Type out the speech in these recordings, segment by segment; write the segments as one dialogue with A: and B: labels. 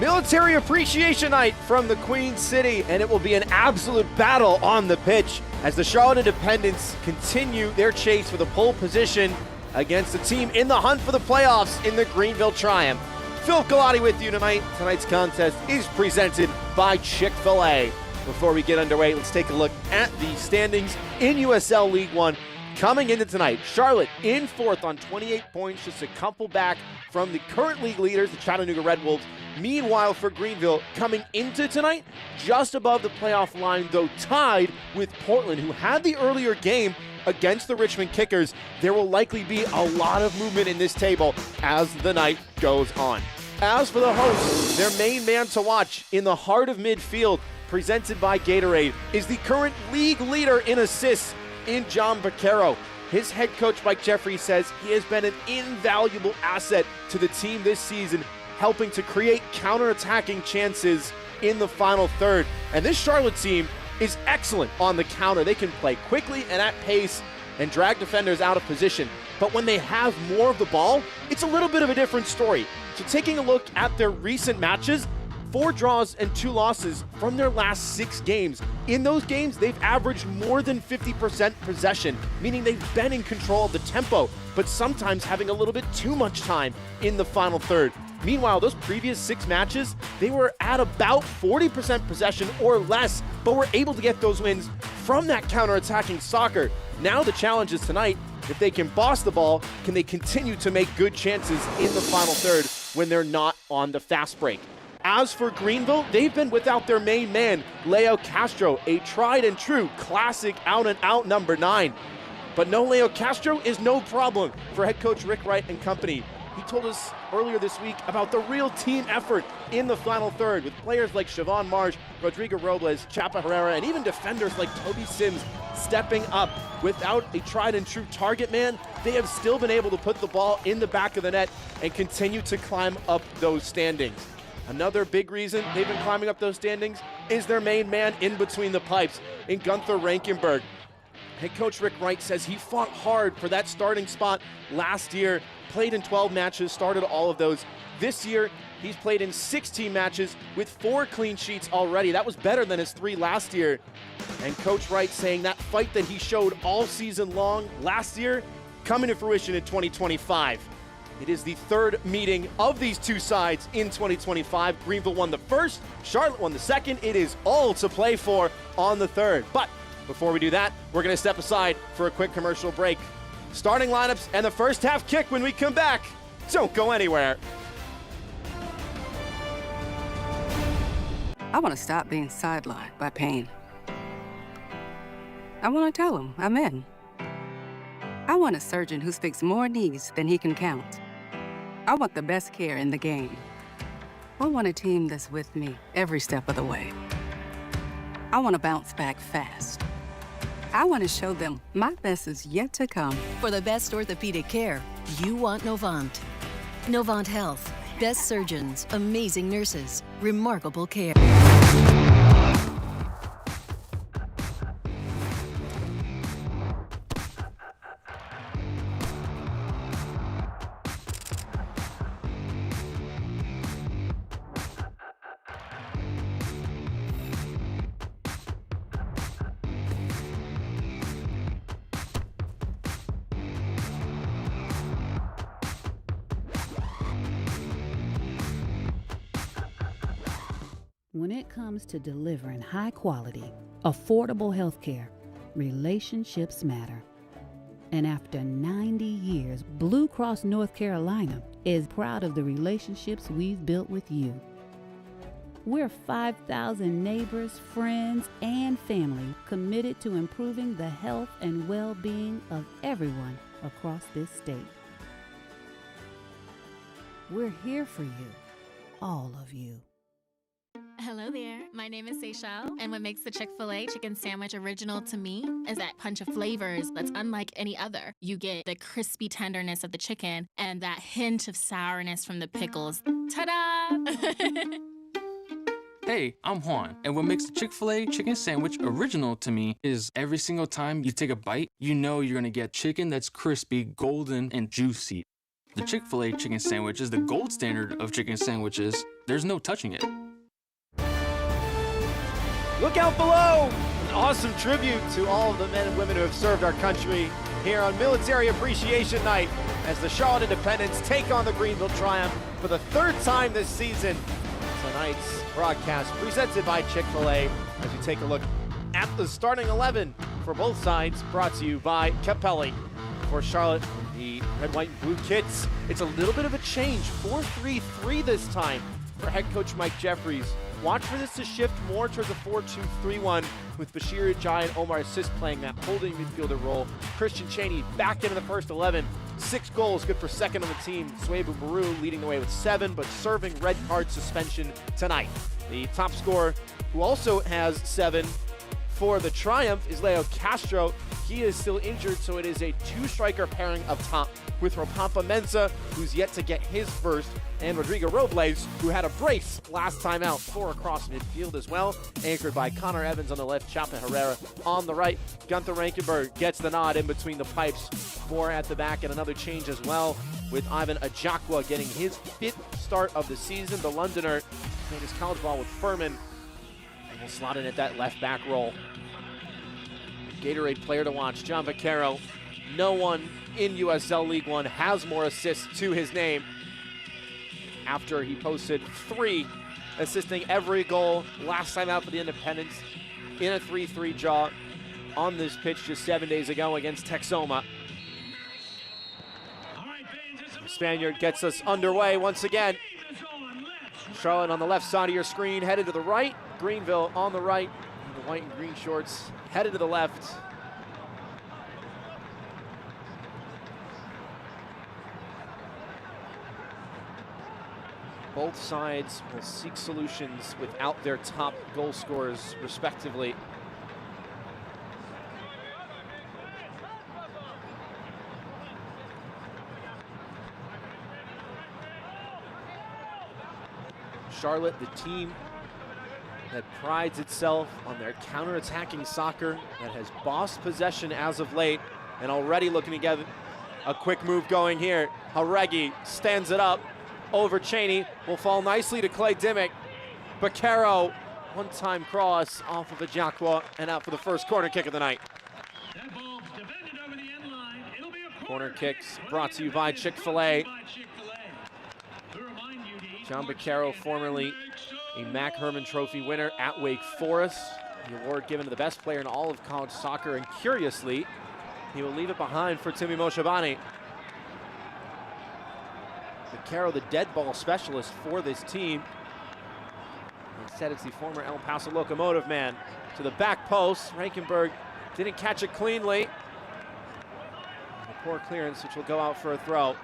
A: Military Appreciation Night from the Queen City, and it will be an absolute battle on the pitch as the Charlotte Independents continue their chase for the pole position against the team in the hunt for the playoffs in the Greenville Triumph. Phil Galati with you tonight. Tonight's contest is presented by Chick-fil-A. Before we get underway, let's take a look at the standings in USL League One. Coming into tonight, Charlotte in fourth on 28 points, just a couple back from the current league leaders, the Chattanooga Red Wolves. Meanwhile, for Greenville, coming into tonight, just above the playoff line, though tied with Portland, who had the earlier game against the Richmond Kickers. There will likely be a lot of movement in this table as the night goes on. As for the hosts, their main man to watch in the heart of midfield, presented by Gatorade, is the current league leader in assists in John Baccaro. His head coach, Mike Jeffrey, says he has been an invaluable asset to the team this season, helping to create counter-attacking chances in the final third. And this Charlotte team is excellent on the counter. They can play quickly and at pace and drag defenders out of position. But when they have more of the ball, it's a little bit of a different story. So taking a look at their recent matches, 4 draws and 2 losses from their last 6 games. In those games, they've averaged more than 50% possession, meaning they've been in control of the tempo, but sometimes having a little bit too much time in the final third. Meanwhile, those previous 6 matches, they were at about 40% possession or less, but were able to get those wins from that counter-attacking soccer. Now the challenge is tonight, if they can boss the ball, can they continue to make good chances in the final third when they're not on the fast break? As for Greenville, they've been without their main man, Leo Castro, a tried and true classic out-and-out number 9. But no Leo Castro is no problem for head coach Rick Wright and company. He told us earlier this week about the real team effort in the final third with players like Siobhan Marsh, Rodrigo Robles, Chapa Herrera, and even defenders like Toby Sims stepping up. Without a tried and true target man, they have still been able to put the ball in the back of the net and continue to climb up those standings. Another big reason they've been climbing up those standings is their main man in between the pipes in Gunther Rankenberg. Head coach Rick Wright says he fought hard for that starting spot last year, played in 12 matches, started all of those. This year, he's played in 16 matches with 4 clean sheets already. That was better than his 3 last year. And Coach Wright saying that fight that he showed all season long last year coming to fruition in 2025. It is the 3rd meeting of these 2 sides in 2025. Greenville won the 1st, Charlotte won the 2nd. It is all to play for on the 3rd. But before we do that, we're going to step aside for a quick commercial break. Starting lineups and the first half kick when we come back. Don't go anywhere.
B: I want to stop being sidelined by pain. I want to tell him I'm in. I want a surgeon who speaks more knees than he can count. I want the best care in the game. I want a team that's with me every step of the way. I want to bounce back fast. I want to show them my best is yet to come.
C: For the best orthopedic care, you want Novant. Novant Health. Best surgeons, amazing nurses, remarkable care.
D: When it comes to delivering high-quality, affordable healthcare, relationships matter. And after 90 years, Blue Cross North Carolina is proud of the relationships we've built with you. We're 5,000 neighbors, friends, and family committed to improving the health and well-being of everyone across this state. We're here for you, all of you.
E: Hello there, my name is Seychelle, and what makes the Chick-fil-A chicken sandwich original to me is that punch of flavors that's unlike any other. You get the crispy tenderness of the chicken and that hint of sourness from the pickles. Ta-da!
F: Hey, I'm Juan, and what makes the Chick-fil-A chicken sandwich original to me is every single time you take a bite, you know you're gonna get chicken that's crispy, golden, and juicy. The Chick-fil-A chicken sandwich is the gold standard of chicken sandwiches. There's no touching it.
A: Look out below! An awesome tribute to all of the men and women who have served our country here on Military Appreciation Night as the Charlotte Independents take on the Greenville Triumph for the third time this season. Tonight's broadcast presented by Chick-fil-A as we take a look at the starting 11 for both sides, brought to you by Capelli. For Charlotte, the red, white, and blue kits, it's a little bit of a change. 4-3-3 this time for head coach Mike Jeffries. Watch for this to shift more towards a 4-2-3-1 with Bashir Ajayi and Omar Assis playing that holding midfielder role. Christian Chaney back into the first 11. 6 goals, good for second on the team. Suebu Baru leading the way with 7, but serving red card suspension tonight. The top scorer, who also has 7 for the Triumph, is Leo Castro. He is still injured, so it is a 2-striker pairing up top with Ropampa Mensah, who's yet to get his first, and Rodrigo Robles, who had a brace last time out, 4 across midfield as well, anchored by Connor Evans on the left, Chapa Herrera on the right. Gunther Rankenberg gets the nod in between the pipes, 4 at the back, and another change as well, with Ivan Ajakwa getting his 5th start of the season. The Londoner played his college ball with Furman, and will slot in at that left back role. Gatorade player to watch, John Vaccaro. No one in USL League One has more assists to his name after he posted 3, assisting every goal last time out for the Independents in a 3-3 draw on this pitch just 7 days ago against Texoma. The Spaniard gets us underway once again. Charlotte on the left side of your screen, headed to the right. Greenville on the right. The white and green shorts headed to the left. Both sides will seek solutions without their top goal scorers, respectively. Charlotte, the team that prides itself on their counter-attacking soccer, that has bossed possession as of late, and already looking to get a quick move going here. Haregi stands it up over Chaney, will fall nicely to Clay Dimmick. Vaccaro, one-time cross off of Ajakwa and out for the first corner kick of the night. Corner kicks brought to you by Chick-fil-A. John Vaccaro, formerly a Mac Herman Trophy winner at Wake Forest. The award given to the best player in all of college soccer, and curiously, he will leave it behind for Timmy Moshabani. Vaccaro, the dead ball specialist for this team. Instead, it's the former El Paso Locomotive man to the back post. Rankenberg didn't catch it cleanly. And a poor clearance, which will go out for a throw.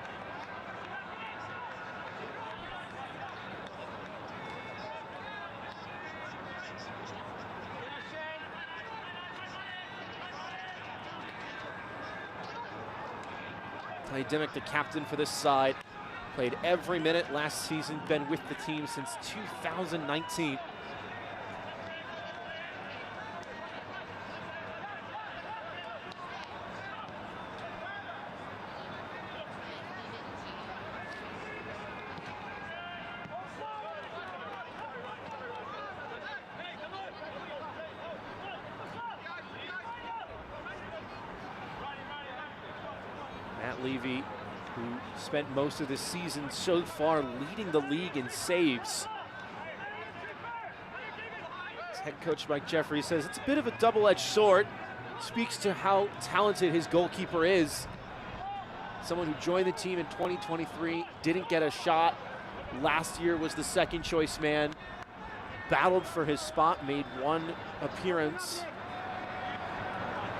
A: Clay Dimmick, the captain for this side, played every minute last season, been with the team since 2019. Matt Levy, who spent most of this season so far leading the league in saves. As head coach Mike Jeffries says it's a bit of a double-edged sword. Speaks to how talented his goalkeeper is. Someone who joined the team in 2023, didn't get a shot. Last year was the second choice man. Battled for his spot, made 1 appearance.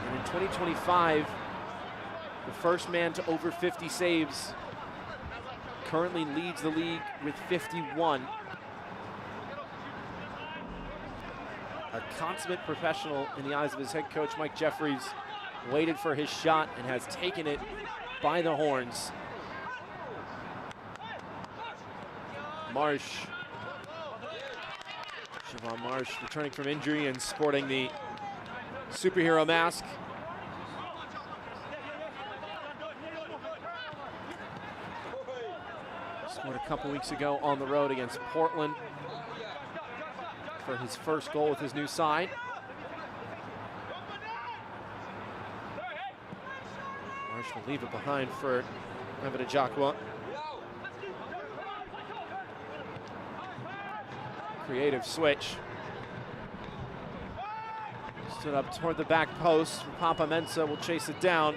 A: And in 2025, the first man to over 50 saves, currently leads the league with 51. A consummate professional in the eyes of his head coach, Mike Jeffries, waited for his shot and has taken it by the horns. Marsh. Siobhan Marsh returning from injury and sporting the superhero mask. Scored a couple weeks ago on the road against Portland for his first goal with his new side. Marsh will leave it behind for Evan Ajakwa. Creative switch. Stood up toward the back post. Papa Mensah will chase it down.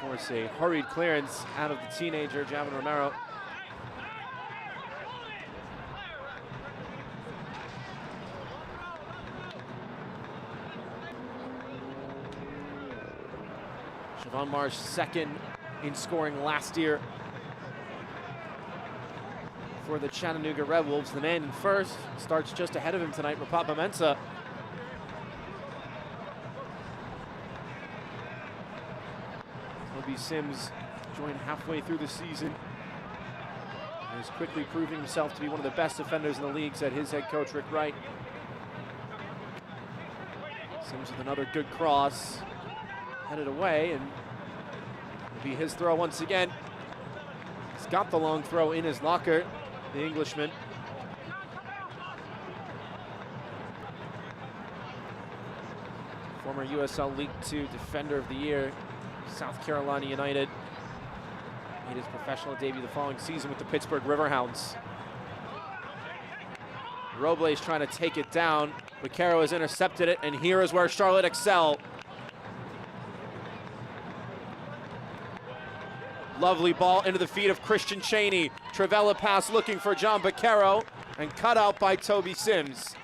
A: Force a hurried clearance out of the teenager, Javin Romero. Siobhan Marsh, second in scoring last year for the Chattanooga Red Wolves. The man in first starts just ahead of him tonight, Papa Mensah. Toby Sims joined halfway through the season. And is quickly proving himself to be one of the best defenders in the league, said his head coach, Rick Wright. Sims with another good cross. Headed away, and it'll be his throw once again. He's got the long throw in his locker, the Englishman. Former USL League Two Defender of the Year, South Carolina United. Made his professional debut the following season with the Pittsburgh Riverhounds. Robles trying to take it down. Vaquero has intercepted it, and here is where Charlotte excel. Lovely ball into the feet of Christian Cheney. Trivella pass looking for John Vaquero, and cut out by Toby Sims.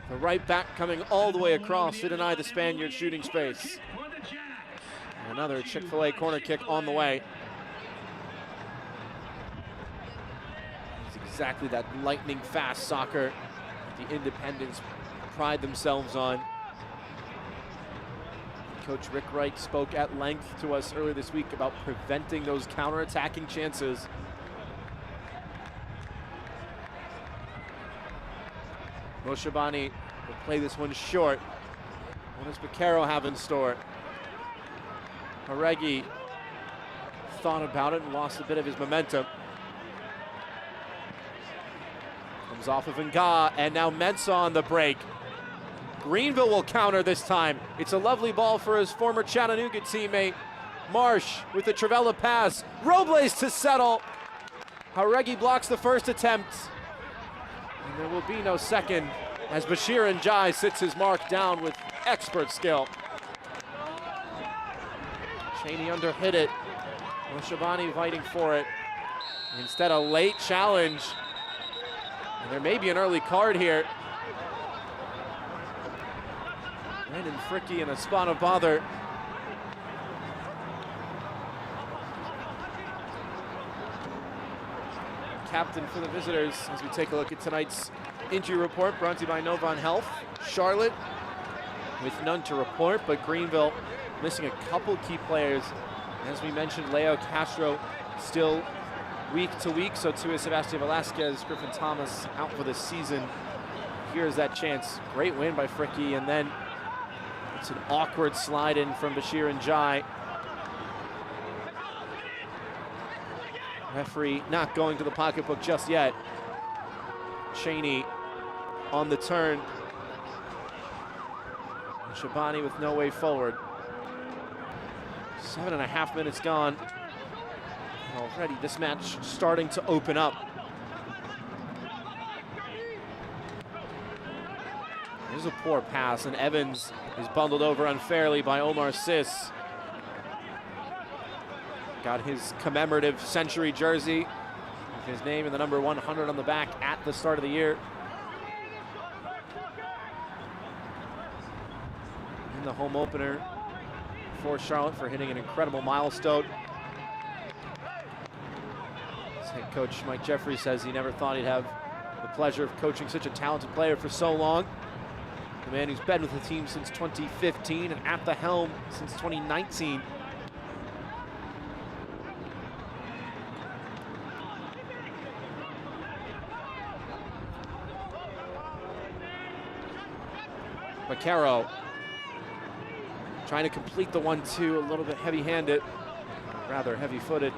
A: The right back coming all the way across to deny the Spaniard shooting space. Another Chick-fil-A corner kick on the way. It's exactly that lightning fast soccer the Independents pride themselves on. Coach Rick Wright spoke at length to us earlier this week about preventing those counter-attacking chances. Moshabani will play this one short. What does Vaquero have in store? Haregi thought about it and lost a bit of his momentum. Comes off of Nga, and now Mensah on the break. Greenville will counter this time. It's a lovely ball for his former Chattanooga teammate. Marsh with the Trivella pass. Robles to settle. Haregi blocks the first attempt. And there will be no second as Bashir Njai sits his mark down with expert skill. Cheney underhit it. Moshabani fighting for it. Instead, a late challenge. And there may be an early card here. Brandon Fricke in a spot of bother. Captain for the visitors as we take a look at tonight's injury report brought to you by Novant Health. Charlotte with none to report, but Greenville missing a couple key players. As we mentioned, Leo Castro still week to week, so too is Sebastian Velasquez. Griffin Thomas out for the season. Here's that chance. Great win by Fricke, and then it's an awkward slide in from Bashir Njai. Referee not going to the pocketbook just yet. Cheney on the turn. And Shabani with no way forward. 7.5 minutes gone. And already this match starting to open up. Here's a poor pass, and Evans is bundled over unfairly by Omar Sis. Got his commemorative century jersey with his name and the number 100 on the back at the start of the year. In the home opener for Charlotte for hitting an incredible milestone. His head coach Mike Jeffrey says he never thought he'd have the pleasure of coaching such a talented player for so long. The man who's been with the team since 2015 and at the helm since 2019. Vaquero trying to complete the 1-2, a little bit heavy-handed. rather heavy-footed.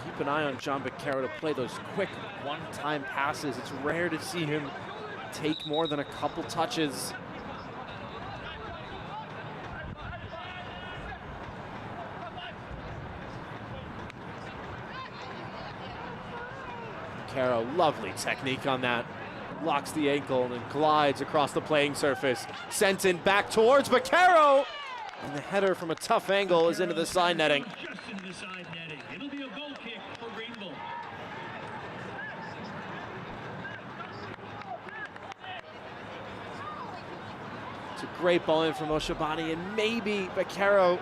A: Keep an eye on John Beccaro to play those quick one-time passes. It's rare to see him take more than a couple touches. Beccaro, lovely technique on that. Locks the ankle and then glides across the playing surface. Sent in back towards Beccaro. And the header from a tough angle is into the side netting.
G: Just into the side netting. It'll be a goal kick for Greenville.
A: It's a great ball in from Oshabani, and maybe Beccaro,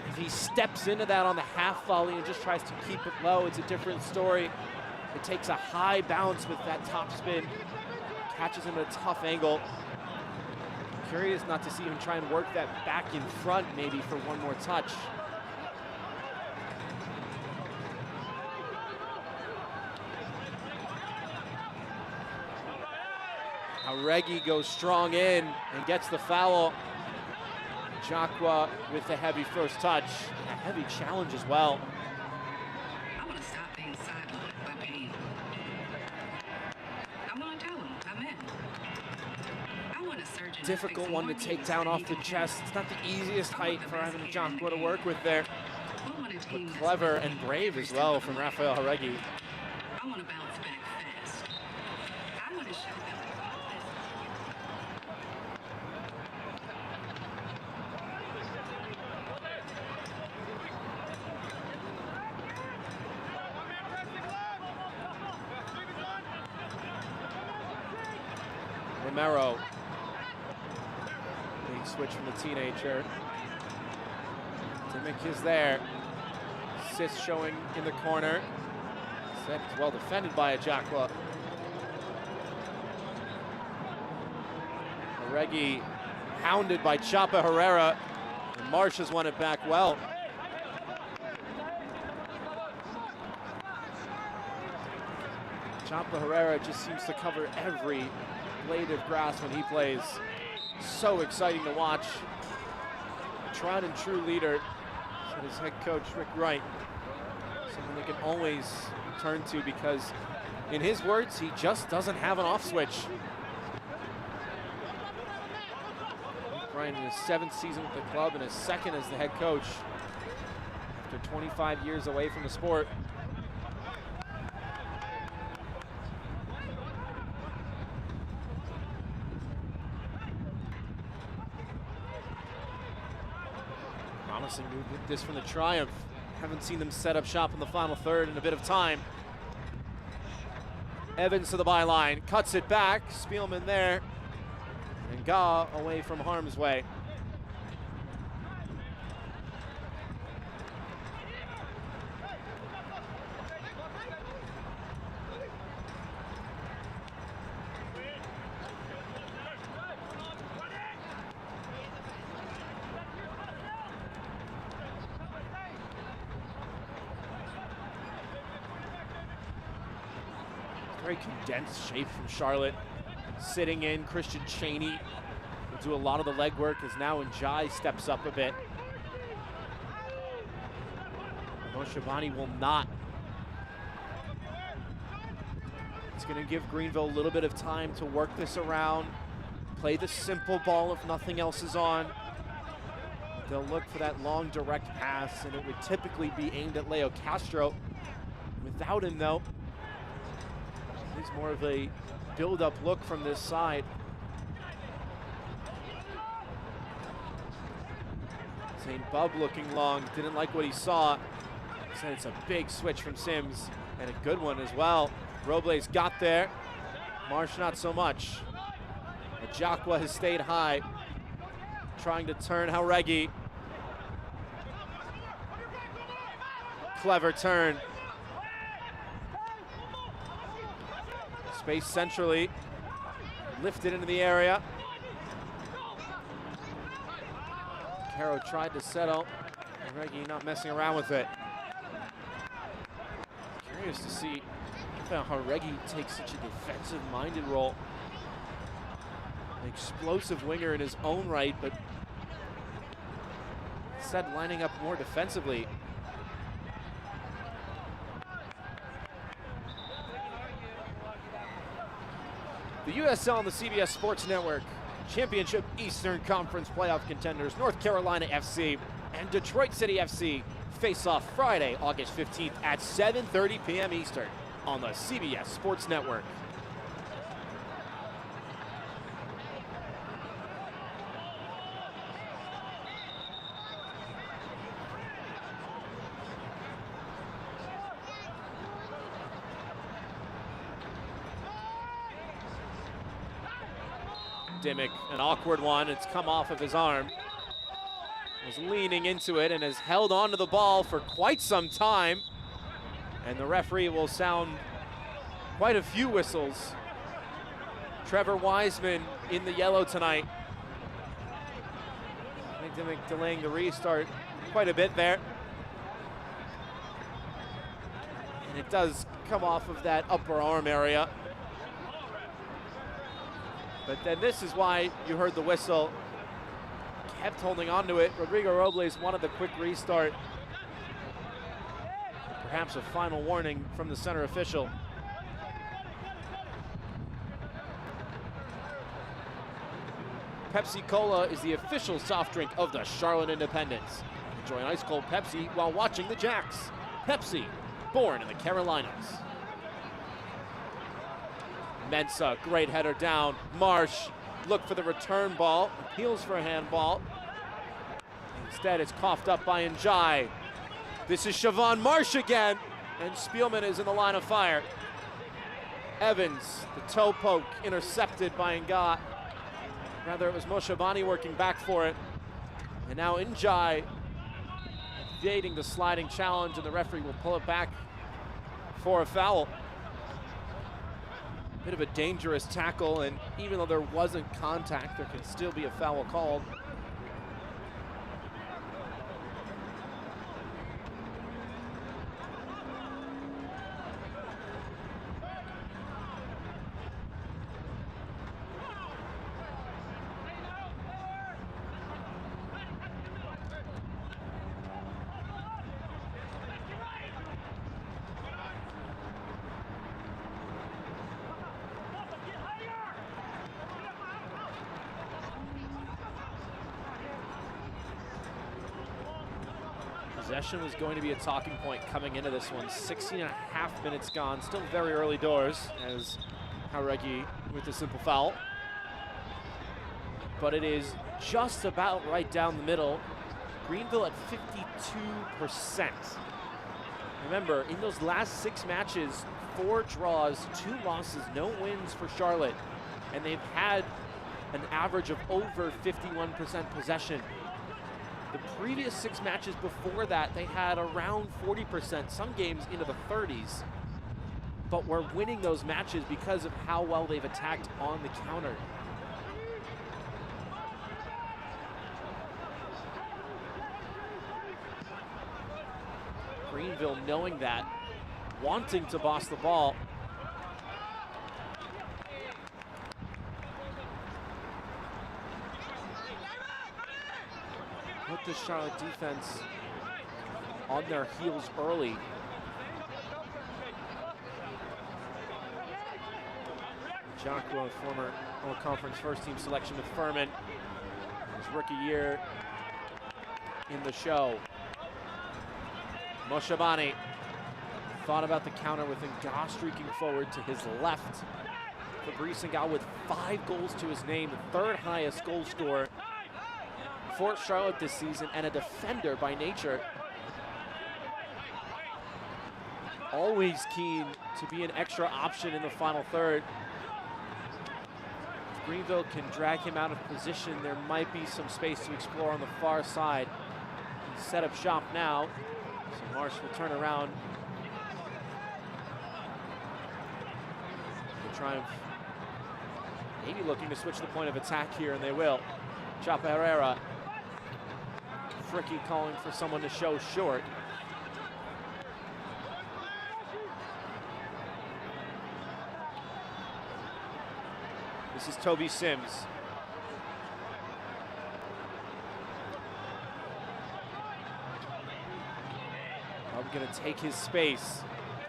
A: if he steps into that on the half volley and just tries to keep it low, it's a different story. It takes a high bounce with that top spin, catches him at a tough angle. Curious not to see him try and work that back in front maybe for one more touch. Aregi goes strong in and gets the foul. Jacqua with the heavy first touch, a heavy challenge as well.
B: I want to stop being sidelined by pain. I want to tell him I'm in. I want a surgeon.
A: Difficult one to take down off the chest. It's not the easiest height for Ivan Jacqua to work with there. But clever and brave as well from Rafael Aregi.
B: I want to bounce back fast. I want to show them.
A: Romero. Big switch from the teenager. Dimick is there. Assist showing in the corner. Set well defended by Jacqua. Aregi hounded by Chapa Herrera. And Marsh has won it back well. Chapa Herrera just seems to cover every blade of grass when he plays. So exciting to watch. A tried and true leader, said his head coach Rick Wright. Someone they can always turn to because, in his words, he just doesn't have an off switch. Rick Wright in his 7th season with the club and his 2nd as the head coach after 25 years away from the sport. Promising move with this from the Triumph. Haven't seen them set up shop in the final third in a bit of time. Evans to the byline, cuts it back. Spielman there. And Ga away from harm's way. Very condensed shape from Charlotte. Sitting in, Christian Cheney will do a lot of the legwork as now Njai steps up a bit. Oshabani will not. It's going to give Greenville a little bit of time to work this around, play the simple ball if nothing else is on. They'll look for that long direct pass, and it would typically be aimed at Leo Castro. Without him, though, it's more of a build-up look from this side. St. Bub looking long, didn't like what he saw. Said it's a big switch from Sims, and a good one as well. Robles got there. Marsh not so much. But Jacqua has stayed high, trying to turn Jauregui. Clever turn. Space centrally, lifted into the area. Caro tried to settle. Jauregui not messing around with it. Curious to see how Jauregui takes such a defensive-minded role. An explosive winger in his own right, but instead lining up more defensively. The USL and the CBS Sports Network Championship Eastern Conference playoff contenders North Carolina FC and Detroit City FC face off Friday, August 15th at 7:30 p.m. Eastern on the CBS Sports Network. Dimmick, an awkward one. It's come off of his arm. Was leaning into it and has held on to the ball for quite some time. And the referee will sound quite a few whistles. Trevor Wiseman in the yellow tonight. I think Dimmick delaying the restart quite a bit there. And it does come off of that upper arm area. But then this is why you heard the whistle. Kept holding on to it. Rodrigo Robles wanted the quick restart. Perhaps a final warning from the center official. Pepsi Cola is the official soft drink of the Charlotte Independents. Enjoy an ice cold Pepsi while watching the Jacks. Pepsi, born in the Carolinas. Mensah, great header down. Marsh, look for the return ball, appeals for a handball. Instead, it's coughed up by Njai. This is Siobhan Marsh again, and Spielman is in the line of fire. Evans, the toe poke, intercepted by Nga. Rather, it was Moshabani working back for it. And now Njai evading the sliding challenge, and the referee will pull it back for a foul. Bit of a dangerous tackle, and even though there wasn't contact, there can still be a foul called. Possession was going to be a talking point coming into this one. 16 and a half minutes gone, still very early doors as Hauregi with the simple foul. But it is just about right down the middle. Greenville at 52%. Remember, in those last 6 matches, 4 draws, 2 losses, no wins for Charlotte. And they've had an average of over 51% possession. The previous 6 matches before that, they had around 40%, some games into the 30s. But we're winning those matches because of how well they've attacked on the counter. Greenville knowing that, wanting to boss the ball. Put the Charlotte defense on their heels early. Jacquo, former All-Conference first-team selection with Furman. His rookie year in the show. Moshabani thought about the counter with Nga streaking forward to his left. Fabrice Nga with 5 goals to his name, the 3rd highest goal scorer for Charlotte this season, and a defender by nature. Always keen to be an extra option in the final third. If Greenville can drag him out of position, there might be some space to explore on the far side. Set up shop now, so Marsh will turn around. The Triumph maybe looking to switch the point of attack here, and they will. Chapa Herrera. Fricky calling for someone to show short. This is Toby Sims. gonna take his space.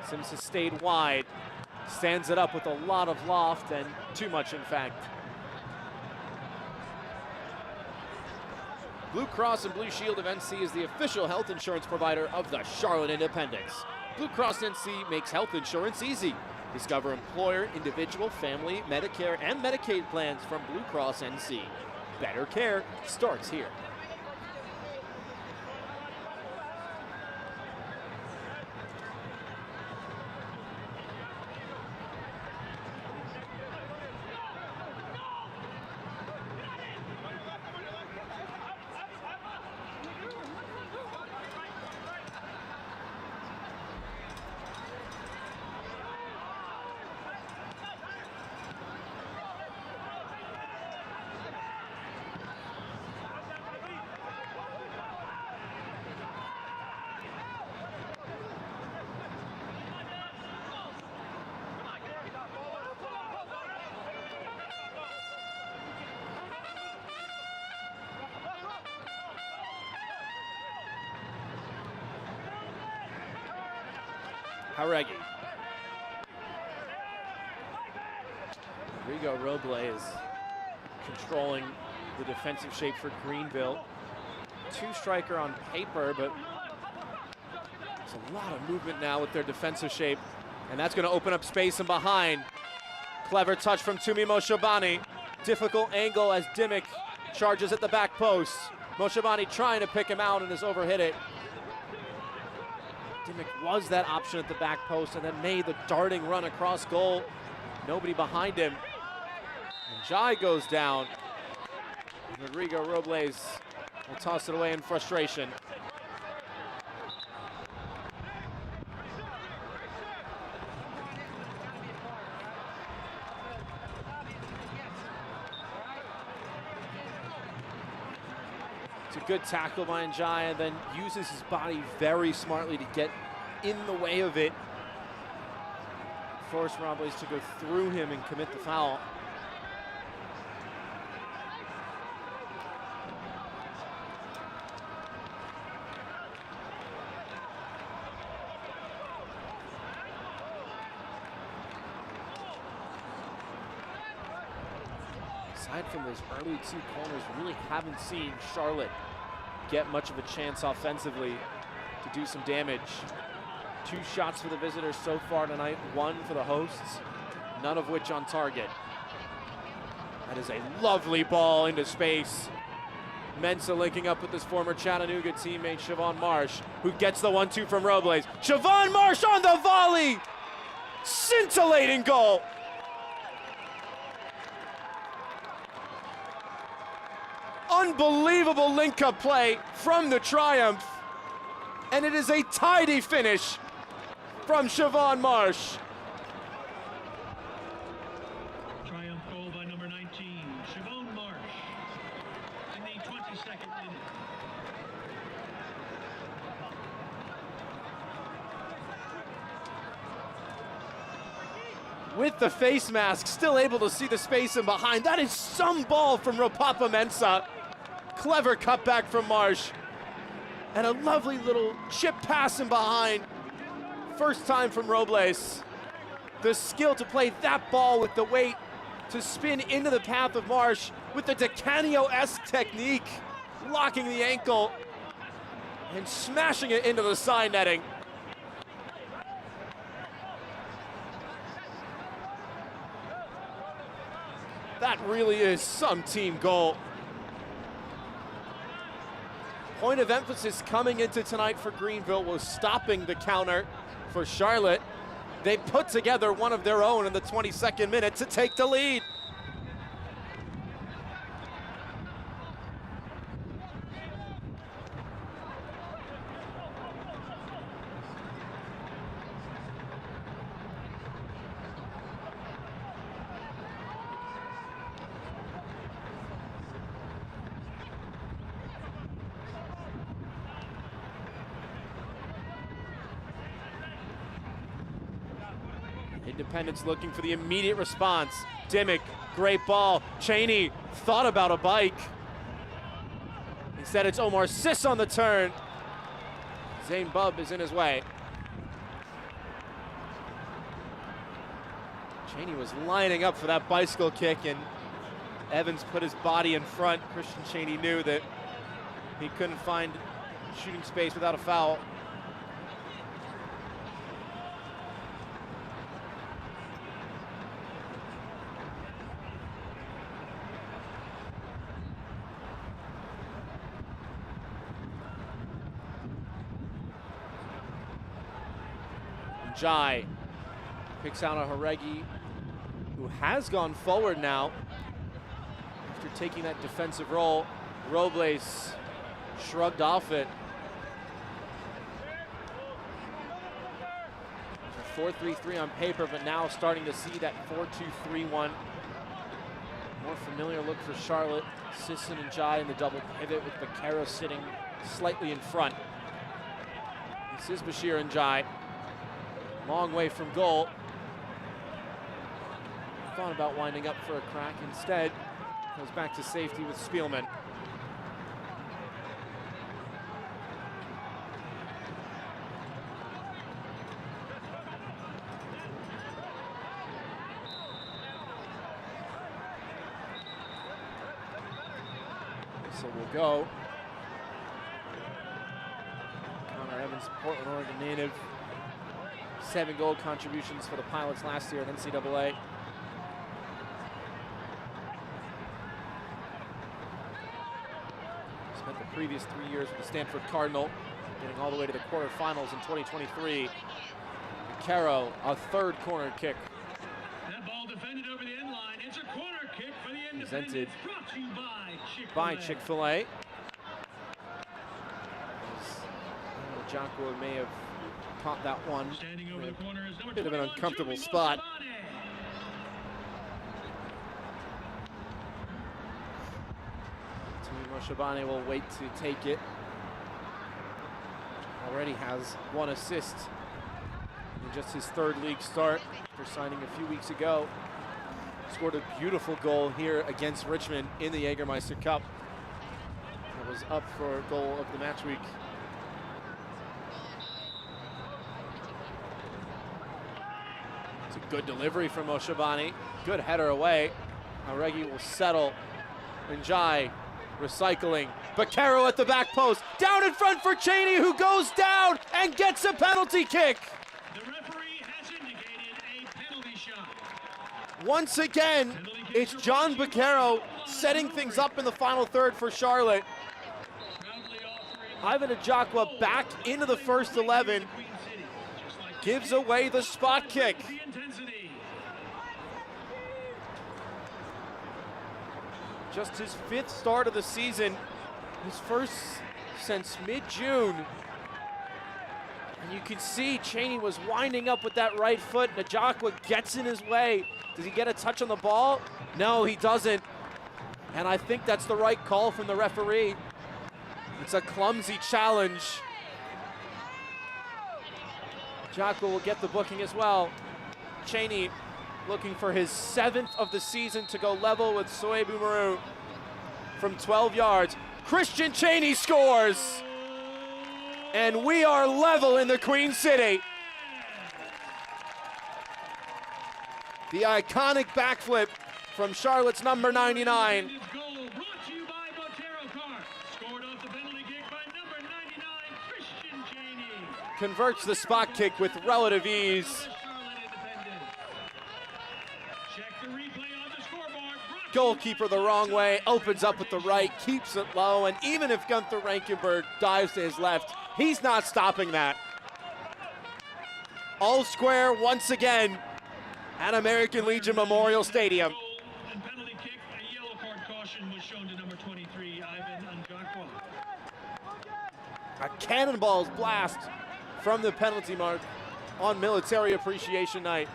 A: Sims has stayed wide, stands it up with a lot of loft and too much, in fact. Blue Cross and Blue Shield of NC is the official health insurance provider of the Charlotte Independents. Blue Cross NC makes health insurance easy. Discover employer, individual, family, Medicare, and Medicaid plans from Blue Cross NC. Better care starts here. Haregi. Rodrigo Roble is controlling the defensive shape for Greenville. Two-striker on paper, but there's a lot of movement now with their defensive shape, and that's going to open up space and behind. Clever touch from Tumi Moshabani. Difficult angle as Dimmick charges at the back post. Moshabani trying to pick him out and has overhit it. Dimmick was that option at the back post and then made the darting run across goal. Nobody behind him. And Jai goes down. Rodrigo Robles will toss it away in frustration. It's a good tackle by Njai, and then uses his body very smartly to get in the way of it. Force Robles to go through him and commit the foul. Aside from those early two corners, really haven't seen Charlotte get much of a chance offensively to do some damage. Two shots for the visitors so far tonight, one for the hosts, none of which on target. That is a lovely ball into space. Mensah linking up with his former Chattanooga teammate Siobhan Marsh, who gets the 1-2 from Robles. Siobhan Marsh on the volley! Scintillating goal! Unbelievable link-up play from the Triumph. And it is a tidy finish from Siobhan Marsh.
G: Triumph goal by number 19, Siobhan Marsh, in the 22nd minute.
A: With the face mask, still able to see the space in behind. That is some ball from Ropapa Mensah. Clever cutback from Marsh. And a lovely little chip pass in behind. First time from Robles. The skill to play that ball with the weight to spin into the path of Marsh with the DeCanio-esque technique, locking the ankle and smashing it into the side netting. That really is some team goal. Point of emphasis coming into tonight for Greenville was stopping the counter for Charlotte. They put together one of their own in the 22nd minute to take the lead. Independence looking for the immediate response. Dimmick, great ball. Cheney thought about a bike. Instead, it's Omar Sis on the turn. Zane Bubb is in his way. Cheney was lining up for that bicycle kick, and Evans put his body in front. Christian Cheney knew that he couldn't find shooting space without a foul. Jai picks out a Haregi, who has gone forward now after taking that defensive role. Robles shrugged off it. 4-3-3 on paper, but now starting to see that 4-2-3-1. More familiar look for Charlotte. Sisson and Jai in the double pivot with Baquero sitting slightly in front. This is Bashir and Jai. Long way from goal. Thought about winding up for a crack. Instead, goes back to safety with Spielman. So we'll go. Connor Evans, Portland, Oregon native. 7 goal contributions for the Pilots last year at NCAA. Spent the previous 3 years with the Stanford Cardinal, getting all the way to the quarterfinals in 2023. Baquero, a third corner kick.
G: That ball defended over the end line. It's a corner kick for the Independents.
A: Presented
G: Brought to you
A: by Chick-fil-A. Jocko may have caught that one.
G: Standing over the corner is number
A: Bit of an
G: 21,
A: uncomfortable
G: Jimmy
A: spot. Moshabane will wait to take it. Already has 1 assist in just his 3rd league start after signing a few weeks ago. Scored a beautiful goal here against Richmond in the Jägermeister Cup. It was up for goal of the match week. It's a good delivery from Moshabane. Good header away. Haregi will settle. Njai recycling. Baquero at the back post. Down in front for Cheney, who goes down and gets a penalty kick.
G: The referee has indicated a penalty shot.
A: Once again, it's John Baquero setting things up in the final third for Charlotte. Ivan Ajakwa back into the first 11. Gives away the spot kick. Just his 5th start of the season, his first since mid-June. And you can see Cheney was winding up with that right foot. Najakwa gets in his way. Does he get a touch on the ball? No, he doesn't. And I think that's the right call from the referee. It's a clumsy challenge. Najakwa will get the booking as well. Cheney looking for his 7th of the season to go level with Soebu Maru from 12 yards. Christian Cheney scores! And we are level in the Queen City. The iconic backflip from Charlotte's number 99. Converts the spot kick with relative ease. Goalkeeper the wrong way, opens up with the right, keeps it low, and even if Gunther Rankenberg dives to his left, he's not stopping that. All square once again at American Legion Memorial Stadium.
G: And penalty kick, a yellow card caution was shown to number 23, Ivan Anjakwa.
A: A cannonball's blast from the penalty mark on Military Appreciation Night.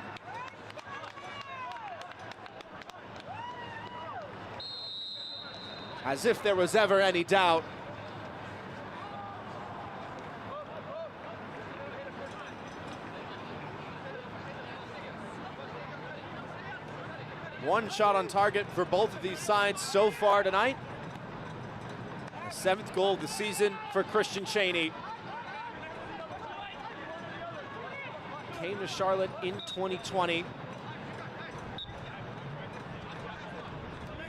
A: As if there was ever any doubt. One shot on target for both of these sides so far tonight. The 7th goal of the season for Christian Cheney. came to Charlotte in 2020.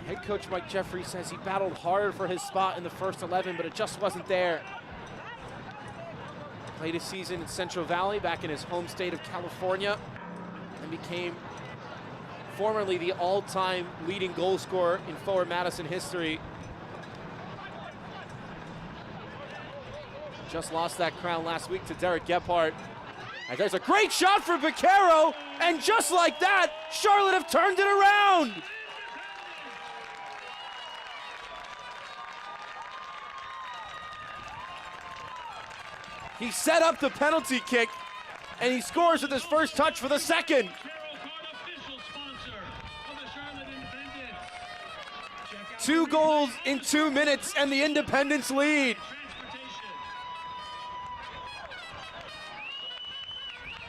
A: Head coach Mike Jeffrey says he battled hard for his spot in the first 11, but it just wasn't there. Played a season in Central Valley back in his home state of California and became formerly the all-time leading goal scorer in Forward Madison history. Just lost that crown last week to Derek Gephardt. And there's a great shot for Vaquero, and just like that, Charlotte have turned it around. He set up the penalty kick, and he scores with his first touch for the second.
G: Official sponsor of the Charlotte Independence.
A: 2 goals in 2 minutes, and the Independence lead.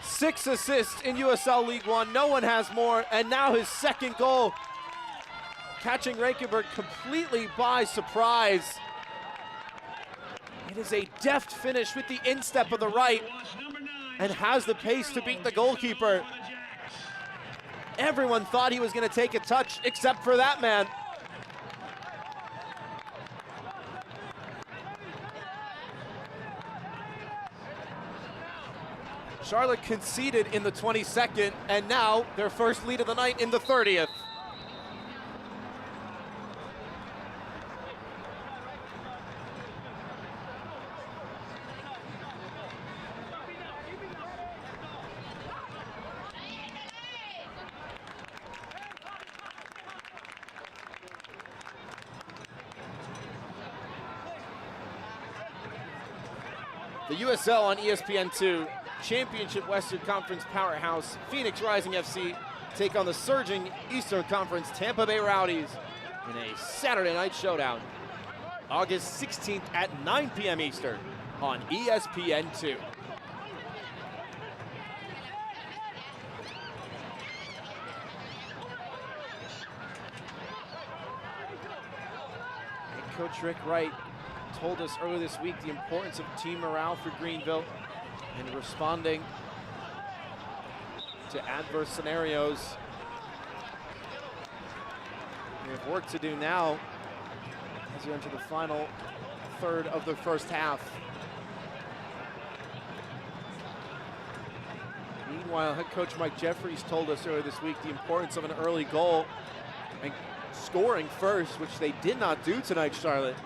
A: 6 assists in USL League One. No one has more, and now his second goal, catching Reykjavik completely by surprise. It is a deft finish with the instep of the right and has the pace to beat the goalkeeper. Everyone thought he was going to take a touch except for that man. Charlotte conceded in the 22nd, and now their first lead of the night in the 30th. The USL on ESPN2. Championship Western Conference powerhouse Phoenix Rising FC take on the surging Eastern Conference Tampa Bay Rowdies in a Saturday night showdown. August 16th at 9 p.m. Eastern on ESPN2. Head coach Rick Wright told us earlier this week the importance of team morale for Greenville and responding to adverse scenarios. We have work to do now as we enter the final third of the first half. Meanwhile, head coach Mike Jeffries told us earlier this week the importance of an early goal and scoring first, which they did not do tonight, Charlotte.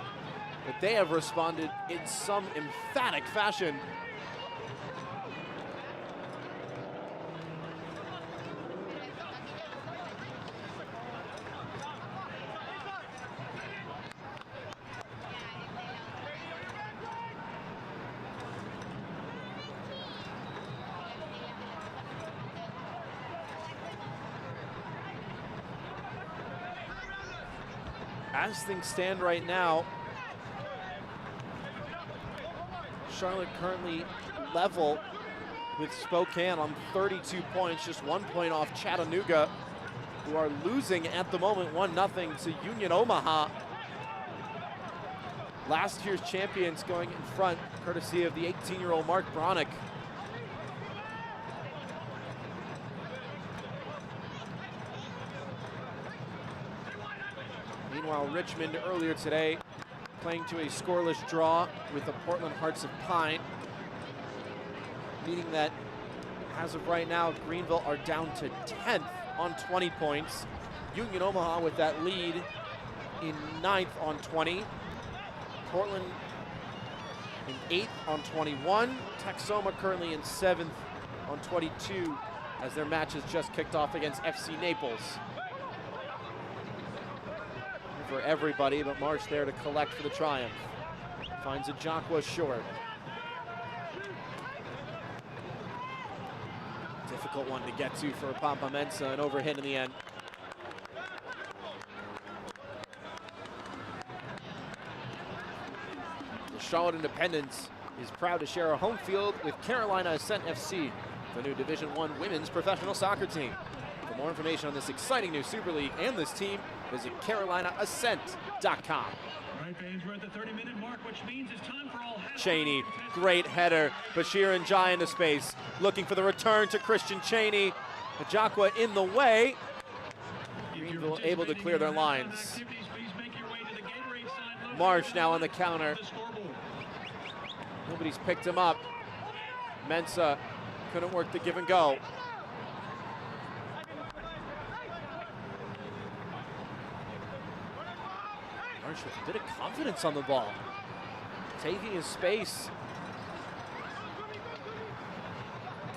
A: But they have responded in some emphatic fashion. As things stand right now, Charlotte currently level with Spokane on 32 points, just 1 point off Chattanooga, who are losing at the moment 1-0 to Union Omaha. Last year's champions going in front, courtesy of the 18-year-old Mark Bronick. Meanwhile, Richmond earlier today playing to a scoreless draw with the Portland Hearts of Pine, meaning that as of right now, Greenville are down to 10th on 20 points. Union Omaha with that lead in 9th on 20. Portland in 8th on 21. Texoma currently in 7th on 22 as their match has just kicked off against FC Naples. For everybody, but Marsh there to collect for the triumph. Finds a Jacqua short. Difficult one to get to for Pampamensa, an overhit in the end. The Charlotte Independence is proud to share a home field with Carolina Ascent FC, the new Division I women's professional soccer team. For more information on this exciting new Super League and this team, visit CarolinaAscent.com.
G: All right, fans, we're at the 30-minute mark, which means it's time for all half.
A: Cheney, great header. Bashir and Jai into space, looking for the return to Christian Cheney. Ajakwa in the way. Greenville able to clear their lines. Marsh now on the counter. Nobody's picked him up. Mensah couldn't work the give and go. Marsh with a bit of confidence on the ball. Taking his space.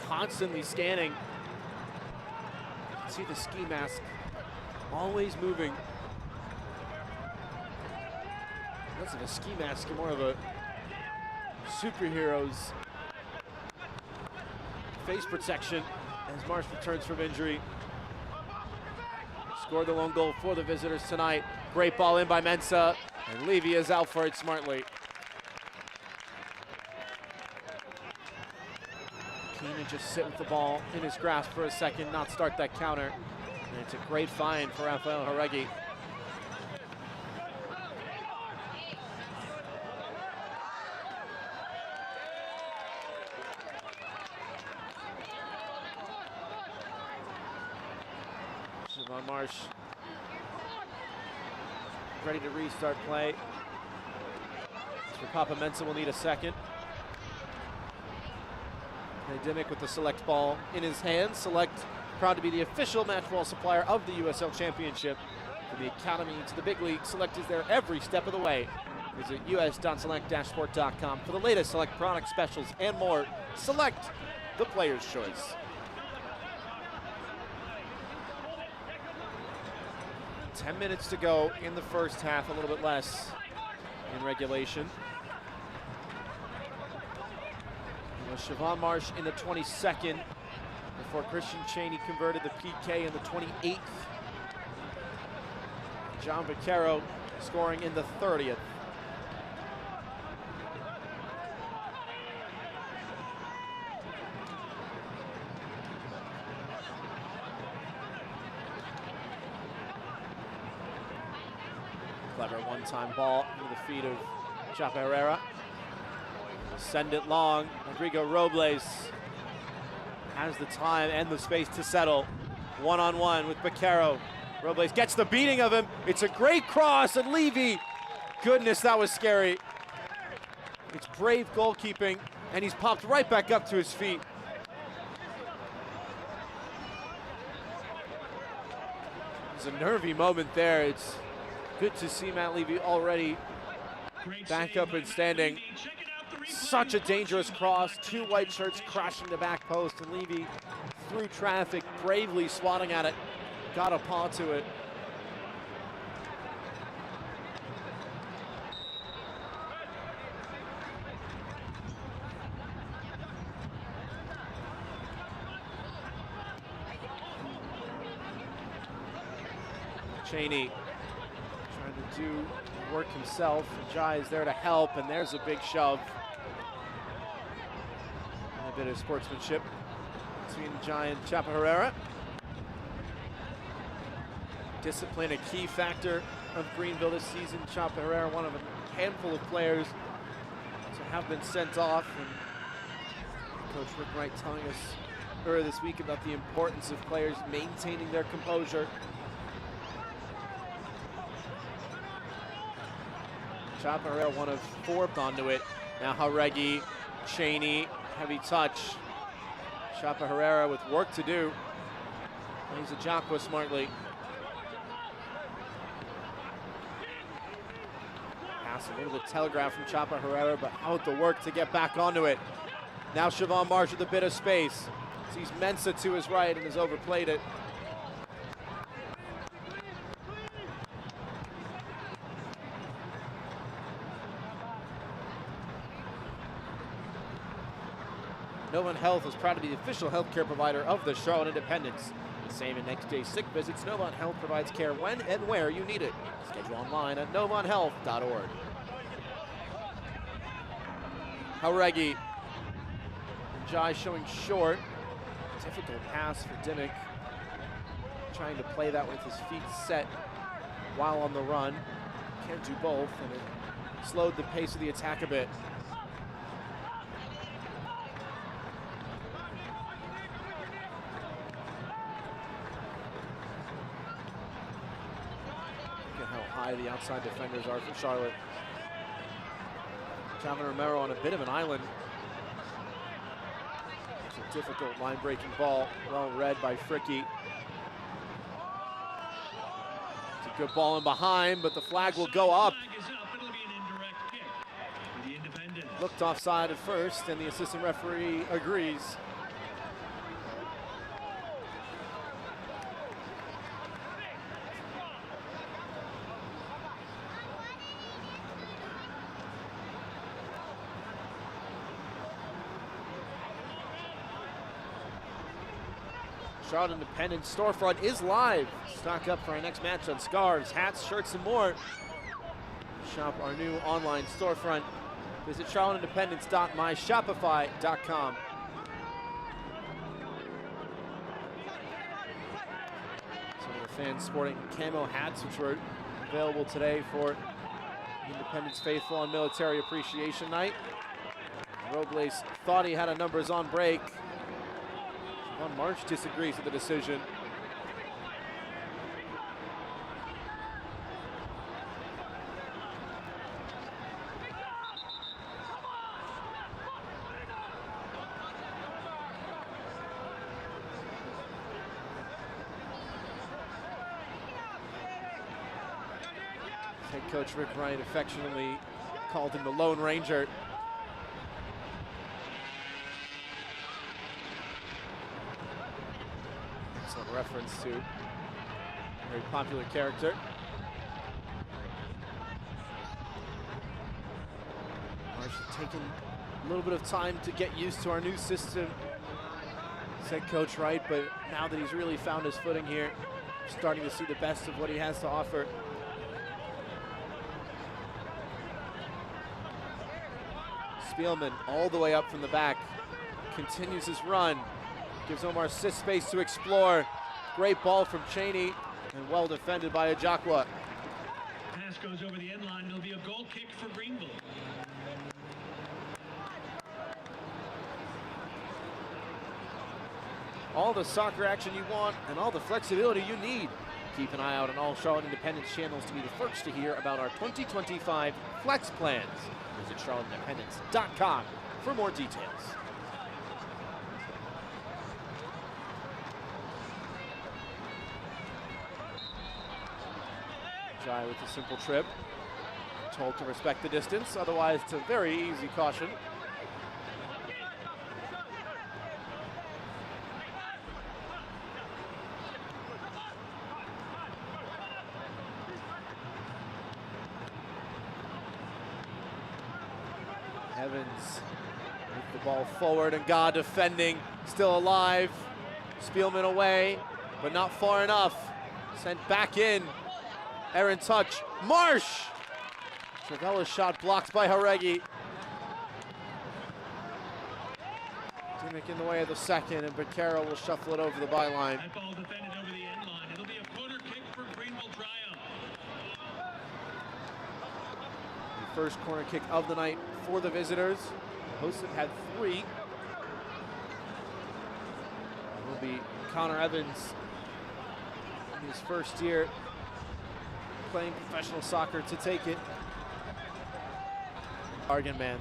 A: Constantly scanning. See the ski mask always moving. Less of a ski mask, more of a superhero's face protection as Marsh returns from injury. Scored the lone goal for the visitors tonight. Great ball in by Mensah, and Levy is out for it smartly. Keenan just sit with the ball in his grasp for a second, not start that counter. And it's a great find for Rafael Jauregui. Siobhan Marsh ready to restart play. So Papa Mensah will need a second. Dimmick with the Select ball in his hands. Select proud to be the official match ball supplier of the USL Championship. From the Academy to the big league, Select is there every step of the way. Visit us.select-sport.com for the latest Select product specials and more. Select, the player's choice. 10 minutes to go in the first half, a little bit less in regulation. Siobhan Marsh in the 22nd before Christian Cheney converted the PK in the 28th. John Vaquero scoring in the 30th. Clever one-time ball into the feet of Chapa Herrera. Send it long. Rodrigo Robles has the time and the space to settle. One-on-one with Vaquero. Robles gets the beating of him. It's a great cross, and Levy. Goodness, that was scary. It's brave goalkeeping, and he's popped right back up to his feet. It's a nervy moment there. It's good to see Matt Levy already back up and standing. Such a dangerous cross. Two white shirts crashing the back post, and Levy through traffic, bravely swatting at it. Got a paw to it. Cheney trying to do work himself. Jai is there to help, and there's a big shove. And a bit of sportsmanship between Jai and Chapa Herrera. Discipline, a key factor of Greenville this season. Chapa Herrera, one of a handful of players to have been sent off. And Coach Rick Wright telling us earlier this week about the importance of players maintaining their composure. Chapa Herrera, one of four onto it. Now Jauregui, Cheney, heavy touch. Chapa Herrera with work to do. Plays Ajakwa smartly. Pass a little bit telegraph from Chapa Herrera, but out the work to get back onto it. Now Siobhan Marsh with a bit of space. Sees Mensah to his right and has overplayed it. Novant Health is proud to be the official healthcare provider of the Charlotte Independents. Same in next day sick visits, Novant Health provides care when and where you need it. Schedule online at novanthealth.org. Jauregui. Jai showing short. Difficult pass for Dimmick. Trying to play that with his feet set while on the run. Can't do both, and it slowed the pace of the attack a bit. Look at how high the outside defenders are for Charlotte. Javin Romero on a bit of an island. It's a difficult line-breaking ball, well read by Fricky. It's a good ball in behind, but the flag will go up. Looked offside at first, and the assistant referee agrees. Charlotte Independent storefront is live. Stock up for our next match on scarves, hats, shirts, and more. Shop our new online storefront. Visit charlotteindependence.myshopify.com. Some of the fans sporting camo hats, which were available today for Independence faithful on Military Appreciation Night. Robles thought he had a numbers on break. Siobhan March disagrees with the decision. Head coach Rick Wright affectionately called him the Lone Ranger. Excellent reference to a very popular character. Marsh has taken a little bit of time to get used to our new system, said Coach Wright, but now that he's really found his footing here, starting to see the best of what he has to offer. Spielman all the way up from the back, continues his run, gives Omar Sis space to explore. Great ball from Cheney and well defended by Ajakwa.
G: Pass goes over the end line. It'll be a goal kick for Greenville.
A: All the soccer action you want and all the flexibility you need. Keep an eye out on all Charlotte Independence channels to be the first to hear about our 2025 Flex plans. Visit charlotteindependence.com for more details. Jai with a simple trip. Told to respect the distance, otherwise it's a very easy caution. Evans with the ball forward, and God defending, still alive. Spielman away, but not far enough. Sent back in. Aaron touch. Marsh! Travella's shot blocked by Haregi. Dimick in the way of the second, and Becerra will shuffle it over the byline.
G: That ball defended over the end line. It'll be a corner kick for Greenville triumph.
A: The first corner kick of the night for the visitors. The hosts have had 3. It will be Connor Evans in his first year playing professional soccer to take it. Bargain man.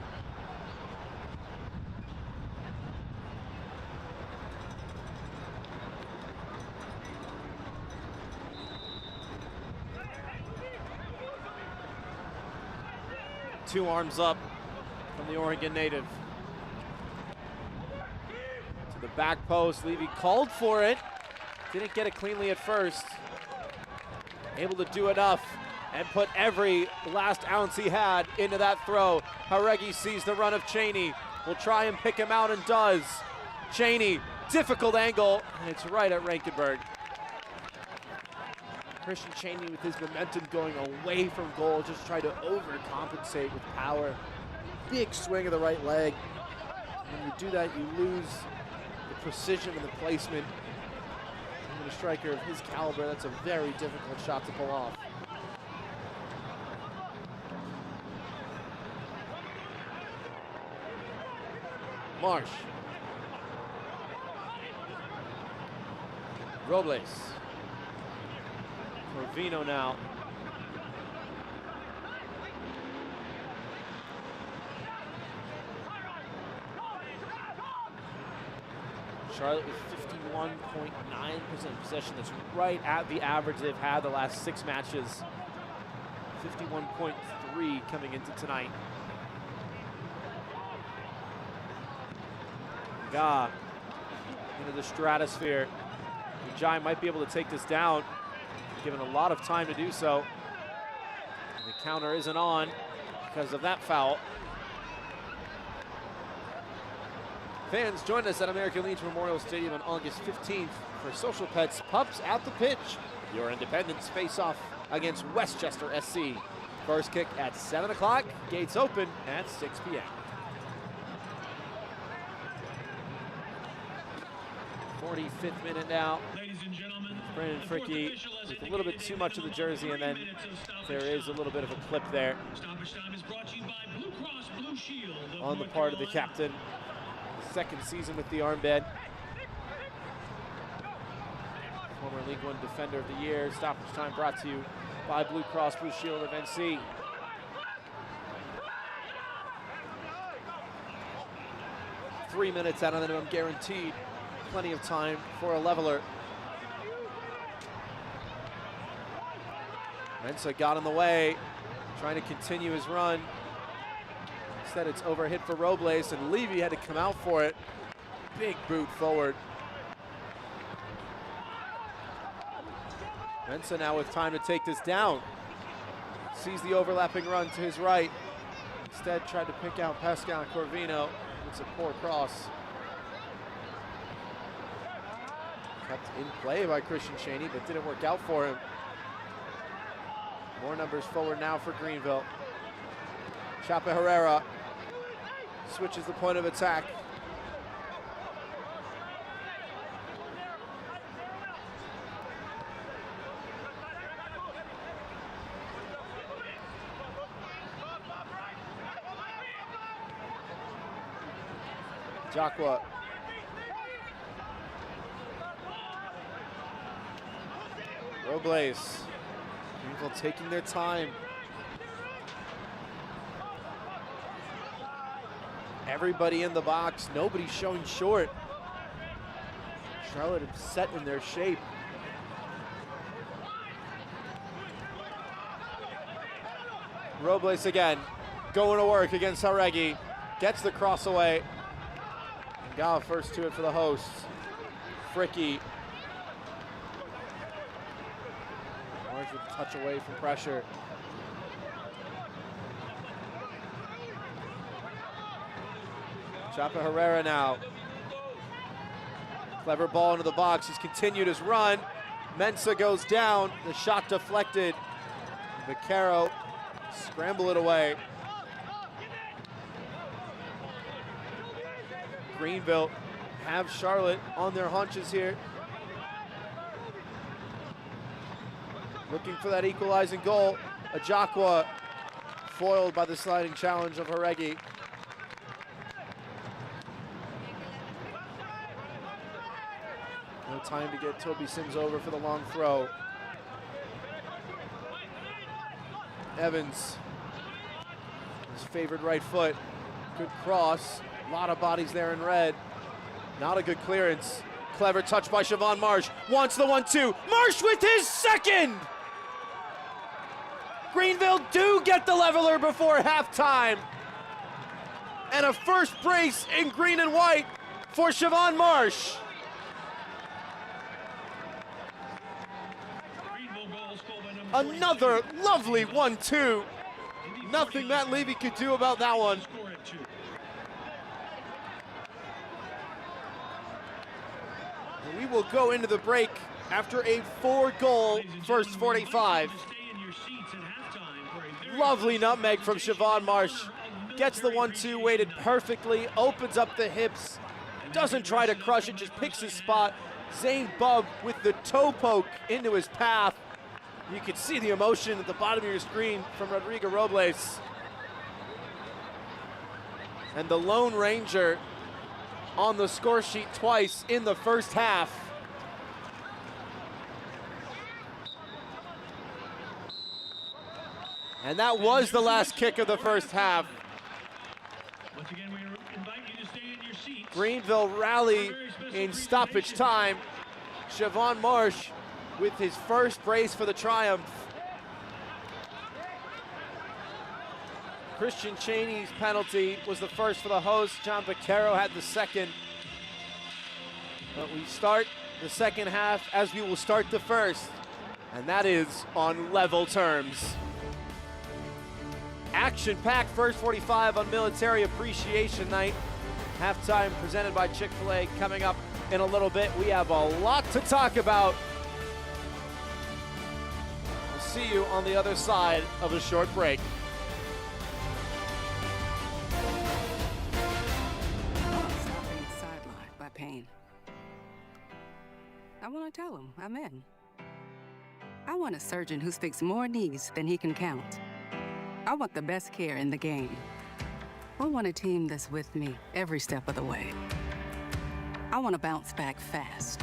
A: Two arms up from the Oregon native. To the back post, Levy called for it. Didn't get it cleanly at first. Able to do enough and put every last ounce he had into that throw. Haregi sees the run of Cheney. Will try and pick him out and does. Cheney, difficult angle, and it's right at Rankenberg. Christian Cheney with his momentum going away from goal, just tried to overcompensate with power. Big swing of the right leg. When you do that, you lose the precision and the placement. And a striker of his caliber, that's a very difficult shot to pull off. Marsh. Robles. Corvino now. Charlotte with 51.9% possession. That's right at the average they've had the last 6 matches. 51.3 coming into tonight. Ga into the stratosphere. Jai might be able to take this down, given a lot of time to do so. And the counter isn't on because of that foul. Fans, join us at American Legion Memorial Stadium on August 15th for Social Pets Pups at the Pitch. Your Independence face-off against Westchester SC. First kick at 7 o'clock, gates open at 6 p.m. 45th minute now.
G: Ladies and gentlemen,
A: Brandon
G: the fourth
A: Fricke
G: official has
A: with a little bit too much of the jersey, and then
G: 3 minutes of stoppage
A: there is a little bit of a clip there
G: Stoppage time is brought to you by Blue Cross Blue Shield of
A: on the
G: North
A: part of the
G: Carolina.
A: captain. Second season with the armband. Former League One Defender of the Year. Stoppage time brought to you by Blue Cross Blue Shield of NC. Three minutes out of the minimum guaranteed. Plenty of time for a leveler. Mensah got in the way, trying to continue his run. Instead, it's overhit for Robles, and Levy had to come out for it. Big boot forward. Mensah now with time to take this down. Sees the overlapping run to his right. Instead, tried to pick out Pascal Corvino. It's a poor cross. Kept in play by Christian Chaney, but didn't work out for him. More numbers forward now for Greenville. Chapa Herrera switches the point of attack. Jacqua. Robles. Greenville taking their time. Everybody in the box, nobody showing short. Charlotte set in their shape. Robles again, going to work against Jauregui. Gets the cross away. Nga first to it for the hosts. Fricke. Marsh with a touch away from pressure. Chapa Herrera now. Clever ball into the box. He's continued his run. Mensah goes down. The shot deflected. Vaquero scramble it away. Greenville have Charlotte on their haunches here. Looking for that equalizing goal. Jacqua foiled by the sliding challenge of Jauregui. No time to get Toby Sims over for the long throw. Evans, his favored right foot. Good cross. A lot of bodies there in red. Not a good clearance. Clever touch by Siobhan Marsh. Wants the 1-2. Marsh with his second! Greenville do get the leveler before halftime. And a first brace in green and white for Siobhan Marsh. Another lovely 1-2. Nothing Matt Levy could do about that one. And we will go into the break after a 4-goal first 45. Lovely nutmeg from Siobhan Marsh. Gets the 1-2 weighted perfectly, opens up the hips, doesn't try to crush it, just picks his spot. Zane Bubb with the toe poke into his path. You can see the emotion at the bottom of your screen from Rodrigo Robles. And the Lone Ranger on the score sheet twice in the first half. And that was the last kick of the first half.
G: Once again, we invite you to stay in your seats.
A: Greenville rally in stoppage time. Siobhan Marsh with his first brace for the triumph. Christian Cheney's penalty was the first for the host. John Vaquero had the second. But we start the second half as we will start the first, and that is on level terms. Action-packed first 45 on Military Appreciation Night. Halftime presented by Chick-fil-A coming up in a little bit. We have a lot to talk about. We'll see you on the other side of a short break.
B: Stop being sidelined by pain. I want to tell him I'm in. I want a surgeon who speaks more knees than he can count. I want the best care in the game. I want a team that's with me every step of the way. I want to bounce back fast.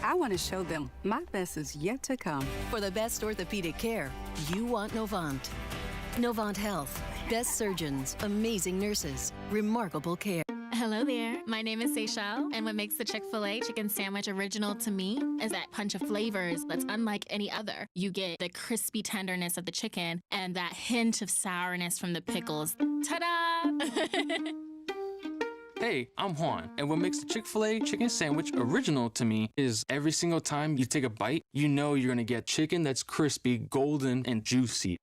B: I want to show them my best is yet to come.
C: For the best orthopedic care, you want Novant. Novant Health. Best surgeons, amazing nurses, remarkable care.
E: Hello there. My name is Seychelle, and what makes the Chick-fil-A chicken sandwich original to me is that punch of flavors that's unlike any other. You get the crispy tenderness of the chicken and that hint of sourness from the pickles. Ta-da!
F: Hey, I'm Juan, and what makes the Chick-fil-A chicken sandwich original to me is every single time you take a bite, you know you're gonna get chicken that's crispy, golden, and juicy.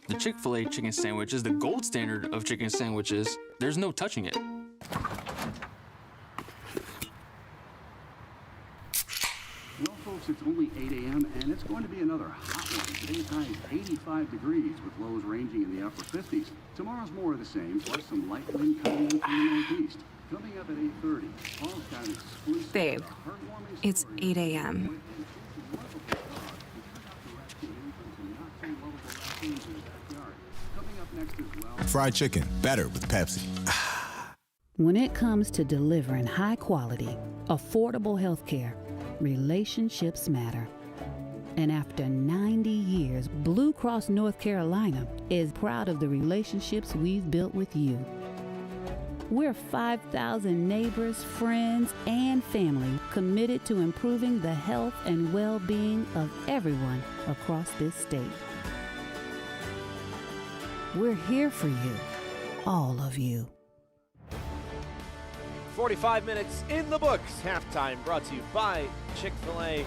F: The Chick-fil-A chicken sandwich is the gold standard of chicken sandwiches. There's no touching it.
H: Well, folks, it's only 8 a.m. and it's going to be another hot one. Today's high is 85 degrees with lows ranging in the upper 50s. Tomorrow's more of the same, plus some light wind coming in from the northeast. Coming up at 8:30, Paul's got an exclusive
I: Babe,
H: heartwarming
I: it's
H: story.
I: 8 a.m.
H: Coming up next as well.
J: Fried chicken, better with Pepsi.
D: When it comes to delivering high quality, affordable health care, relationships matter. And after 90 years, Blue Cross North Carolina is proud of the relationships we've built with you. We're 5,000 neighbors, friends, and family committed to improving the health and well-being of everyone across this state. We're here for you, all of you.
A: 45 minutes in the books. Halftime brought to you by Chick-fil-A as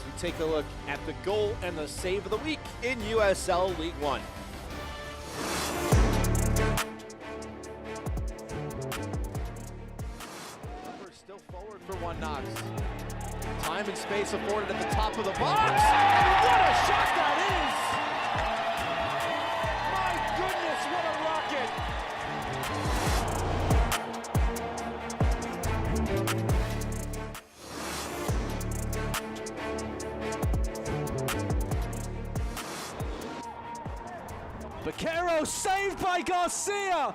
A: we take a look at the goal and the save of the week in USL League One. Number still forward for one Knox. Time and space afforded at the top of the box. And what a shot that is! My goodness, what a rocket! Vaquero saved by Garcia!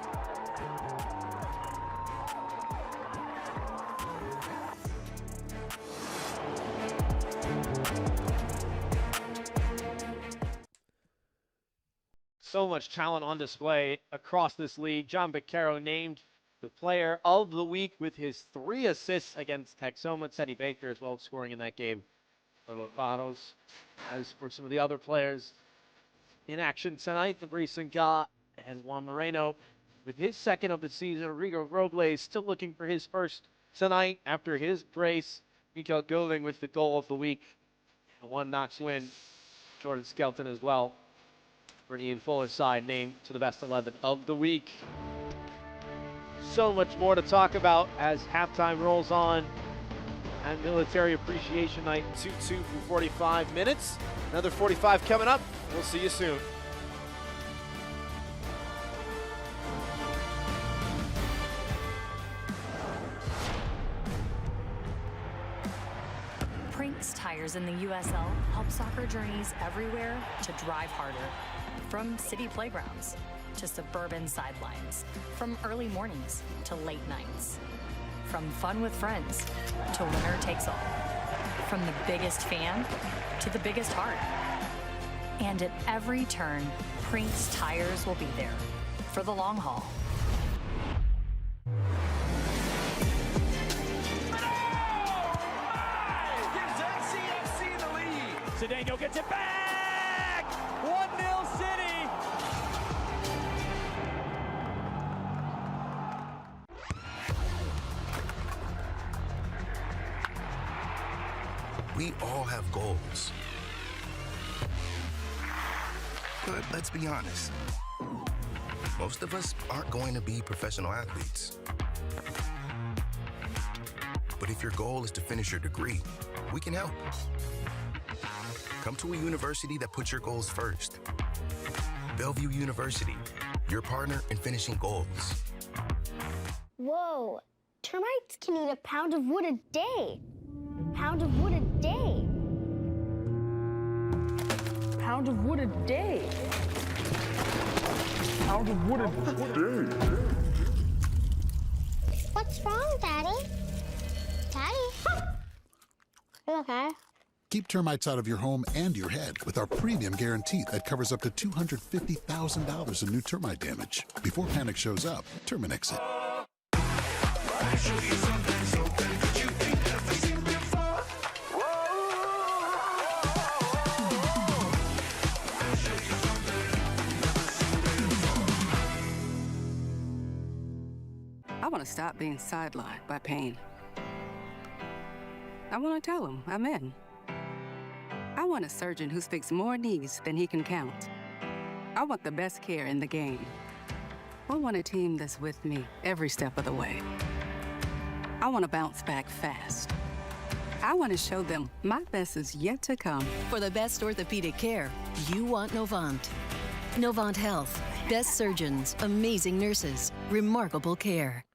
K: So much talent on display across this league. John Vaquero named the player of the week with his 3 assists against Texoma. Teddy Baker as well scoring in that game for Lobanos. As for some of the other players in action tonight, the recent guy and Juan Moreno with his second of the season. Rigo Robles still looking for his first tonight after his brace. Mikael Goving with the goal of the week. A 1-Knox win. Jordan Skelton as well for Ian Fuller's side, named to the best 11 of the week. So much more to talk about as halftime rolls on and Military Appreciation Night.
A: 2-2 for 45 minutes. Another 45 coming up. We'll see you soon.
L: Prinks Tires in the USL help soccer journeys everywhere to drive harder. From city playgrounds to suburban sidelines, from early mornings to late nights. From fun with friends to winner takes all. From the biggest fan to the biggest heart. And at every turn, Prince Tires will be there for the long haul.
K: Cedeno gets it back! 1-0 City!
I: We all have goals. But let's be honest. Most of us aren't going to be professional athletes. But if your goal is to finish your degree, we can help. Come to a university that puts your goals first. Bellevue University, your partner in finishing goals.
M: Whoa, termites can eat a pound of wood a day. Pound of wood a day. Pound of wood a day. Pound of wood a day. What's wrong, Daddy? Daddy? You okay?
N: Keep termites out of your home and your head with our premium guarantee that covers up to $250,000 in new termite damage. Before panic shows up, Terminix it.
B: I want to stop being sidelined by pain. I want to tell him I'm in. I want a surgeon who speaks more knees than he can count. I want the best care in the game. I want a team that's with me every step of the way. I want to bounce back fast. I want to show them my best is yet to come.
C: For the best orthopedic care, you want Novant. Novant Health. Best surgeons, amazing nurses, remarkable care.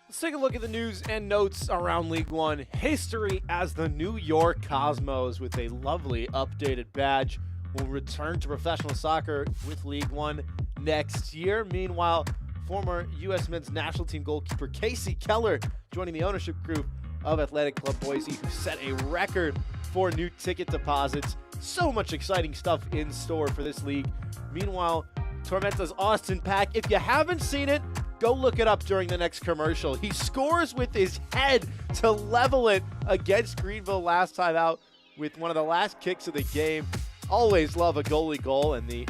A: Let's take a look at the news and notes around League One history as the New York Cosmos, with a lovely updated badge, will return to professional soccer with League One next year. Meanwhile, former U.S. men's national team goalkeeper Casey Keller joining the ownership group of Athletic Club Boise, who set a record for new ticket deposits. So much exciting stuff in store for this league. Meanwhile, Tormenta's Austin Pack, if you haven't seen it, go look it up during the next commercial. He scores with his head to level it against Greenville last time out with one of the last kicks of the game. Always love a goalie goal, and the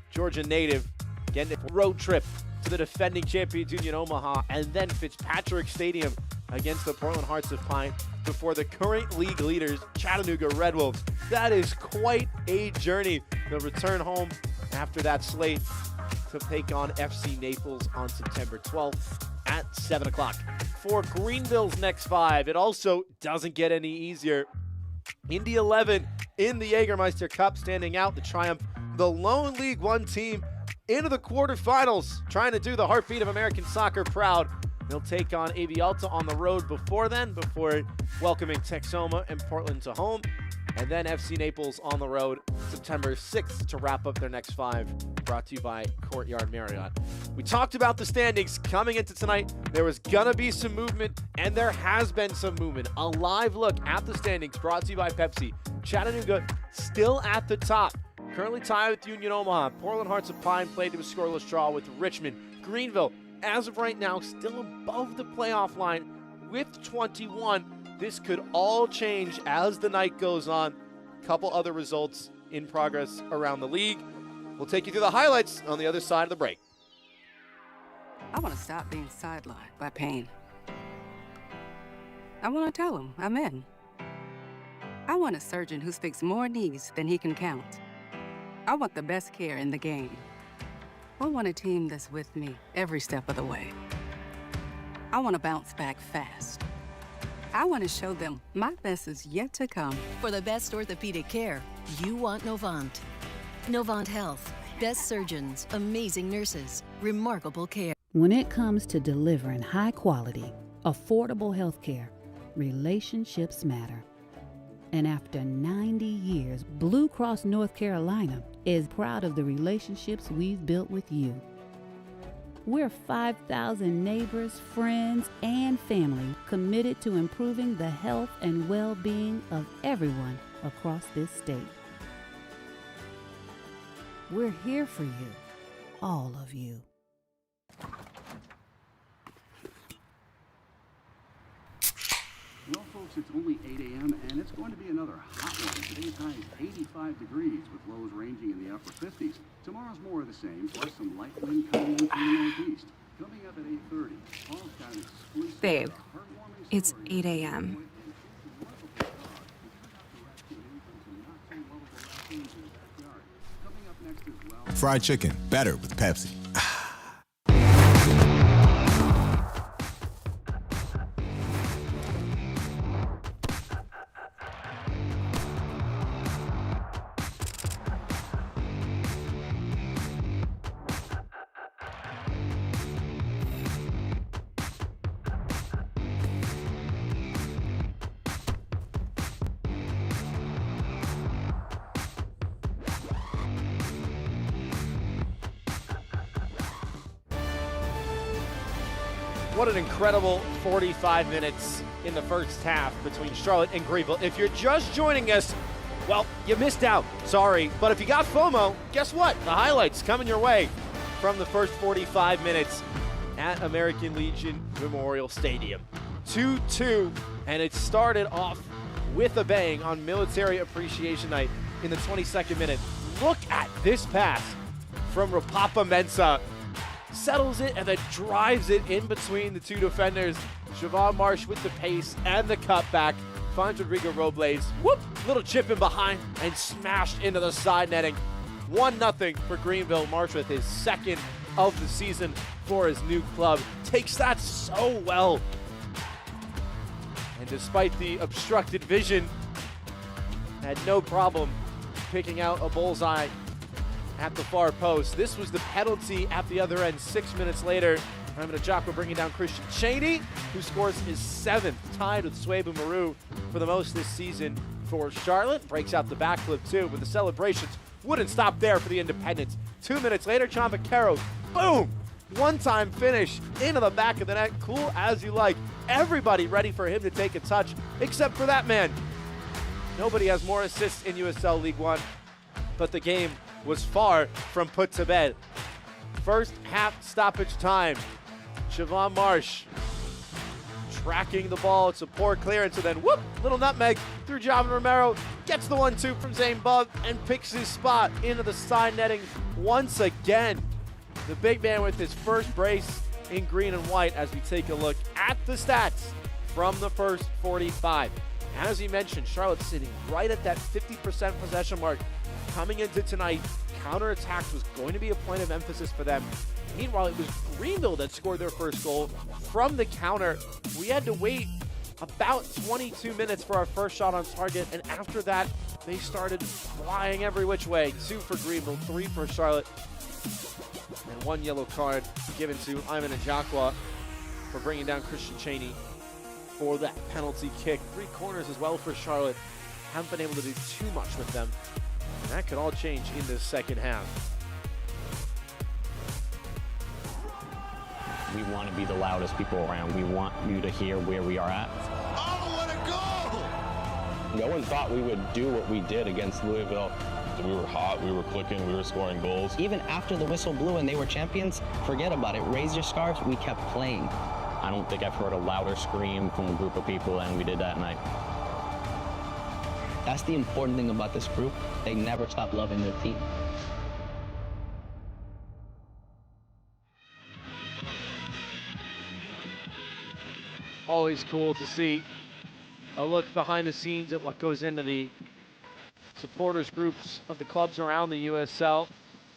A: Georgia native getting a road trip to the defending champions Union Omaha, and then Fitzpatrick Stadium against the Portland Hearts of Pine before the current league leaders, Chattanooga Red Wolves. That is quite a journey. The return home after that slate to take on FC Naples on September 12th at 7 o'clock. For Greenville's next five, it also doesn't get any easier. Indy 11 in the Jägermeister Cup, standing out the triumph, the lone League One team into the quarterfinals, trying to do the heartbeat of American soccer proud. They'll take on AB Alta on the road before welcoming Texoma and Portland to home. And then FC Naples on the road September 6th to wrap up their next five, brought to you by Courtyard Marriott. We talked about the standings coming into tonight. There was going to be some movement, and there has been some movement. A live look at the standings brought to you by Pepsi. Chattanooga still at the top, currently tied with Union Omaha. Portland Hearts of Pine played to a scoreless draw with Richmond. Greenville, as of right now, still above the playoff line with 21. This could all change as the night goes on. Couple other results in progress around the league. We'll take you through the highlights on the other side of the break.
B: I want to stop being sidelined by pain. I want to tell him I'm in. I want a surgeon who speaks more knees than he can count. I want the best care in the game. I want a team that's with me every step of the way. I want to bounce back fast. I want to show them my best is yet to come.
C: For the best orthopedic care, you want Novant. Novant Health. Best surgeons, amazing nurses, remarkable care.
D: When it comes to delivering high quality, affordable health care, relationships matter. And after 90 years, Blue Cross North Carolina is proud of the relationships we've built with you. We're 5,000 neighbors, friends, and family committed to improving the health and well-being of everyone across this state. We're here for you, all of you.
H: Well, folks, it's only 8 a.m. and it's going to be another hot one. Today's high is 85 degrees with lows ranging in the upper 50s. Tomorrow's more of the same, plus some light wind coming in from the northeast. Coming up at 8:30, Paul's got an exclusive
O: Babe,
H: heartwarming
O: it's
H: story
O: 8 a.m.
J: Fried chicken, better with Pepsi.
A: What an incredible 45 minutes in the first half between Charlotte and Greenville. If you're just joining us, well, you missed out. Sorry. But if you got FOMO, guess what? The highlights coming your way from the first 45 minutes at American Legion Memorial Stadium. 2-2, and it started off with a bang on Military Appreciation Night in the 22nd minute. Look at this pass from Rapapa-Mensah. Settles it and then drives it in between the two defenders. Siobhan Marsh with the pace and the cutback. Finds Rodrigo Robles. Whoop! Little chip in behind and smashed into the side netting. 1-0 for Greenville. Marsh with his second of the season for his new club. Takes that so well. And despite the obstructed vision, had no problem picking out a bullseye at the far post. This was the penalty at the other end 6 minutes later. Raymond Ajako bringing down Christian Cheney, who scores his 7th, tied with Swabu Maru for the most this season for Charlotte. Breaks out the backflip too, but the celebrations wouldn't stop there for the Independents. 2 minutes later, John Vaquero, boom! One-time finish into the back of the net. Cool as you like. Everybody ready for him to take a touch, except for that man. Nobody has more assists in USL League One, but the game was far from put to bed. First half stoppage time. Siobhan Marsh tracking the ball. It's a poor clearance, and then whoop, little nutmeg through Javon Romero. Gets the 1-2 from Zane Bug and picks his spot into the side netting once again. The big man with his first brace in green and white as we take a look at the stats from the first 45. As he mentioned, Charlotte sitting right at that 50% possession mark. Coming into tonight, counterattacks was going to be a point of emphasis for them. Meanwhile, it was Greenville that scored their first goal from the counter. We had to wait about 22 minutes for our first shot on target, and after that, they started flying every which way. 2 for Greenville, 3 for Charlotte, and 1 yellow card given to Ayman Ajakwa for bringing down Christian Cheney for that penalty kick. 3 corners as well for Charlotte. Haven't been able to do too much with them. And that could all change in the second half.
P: We want to be the loudest people around. We want you to hear where we are at.
Q: Oh, what a goal!
P: No one thought we would do what we did against Louisville.
R: We were hot, we were clicking, we were scoring goals.
S: Even after the whistle blew and they were champions, forget about it. Raise your scarves. We kept playing.
P: I don't think I've heard a louder scream from a group of people than we did that night.
S: That's the important thing about this group. They never stop loving their team.
K: Always cool to see a look behind the scenes at what goes into the supporters groups of the clubs around the USL.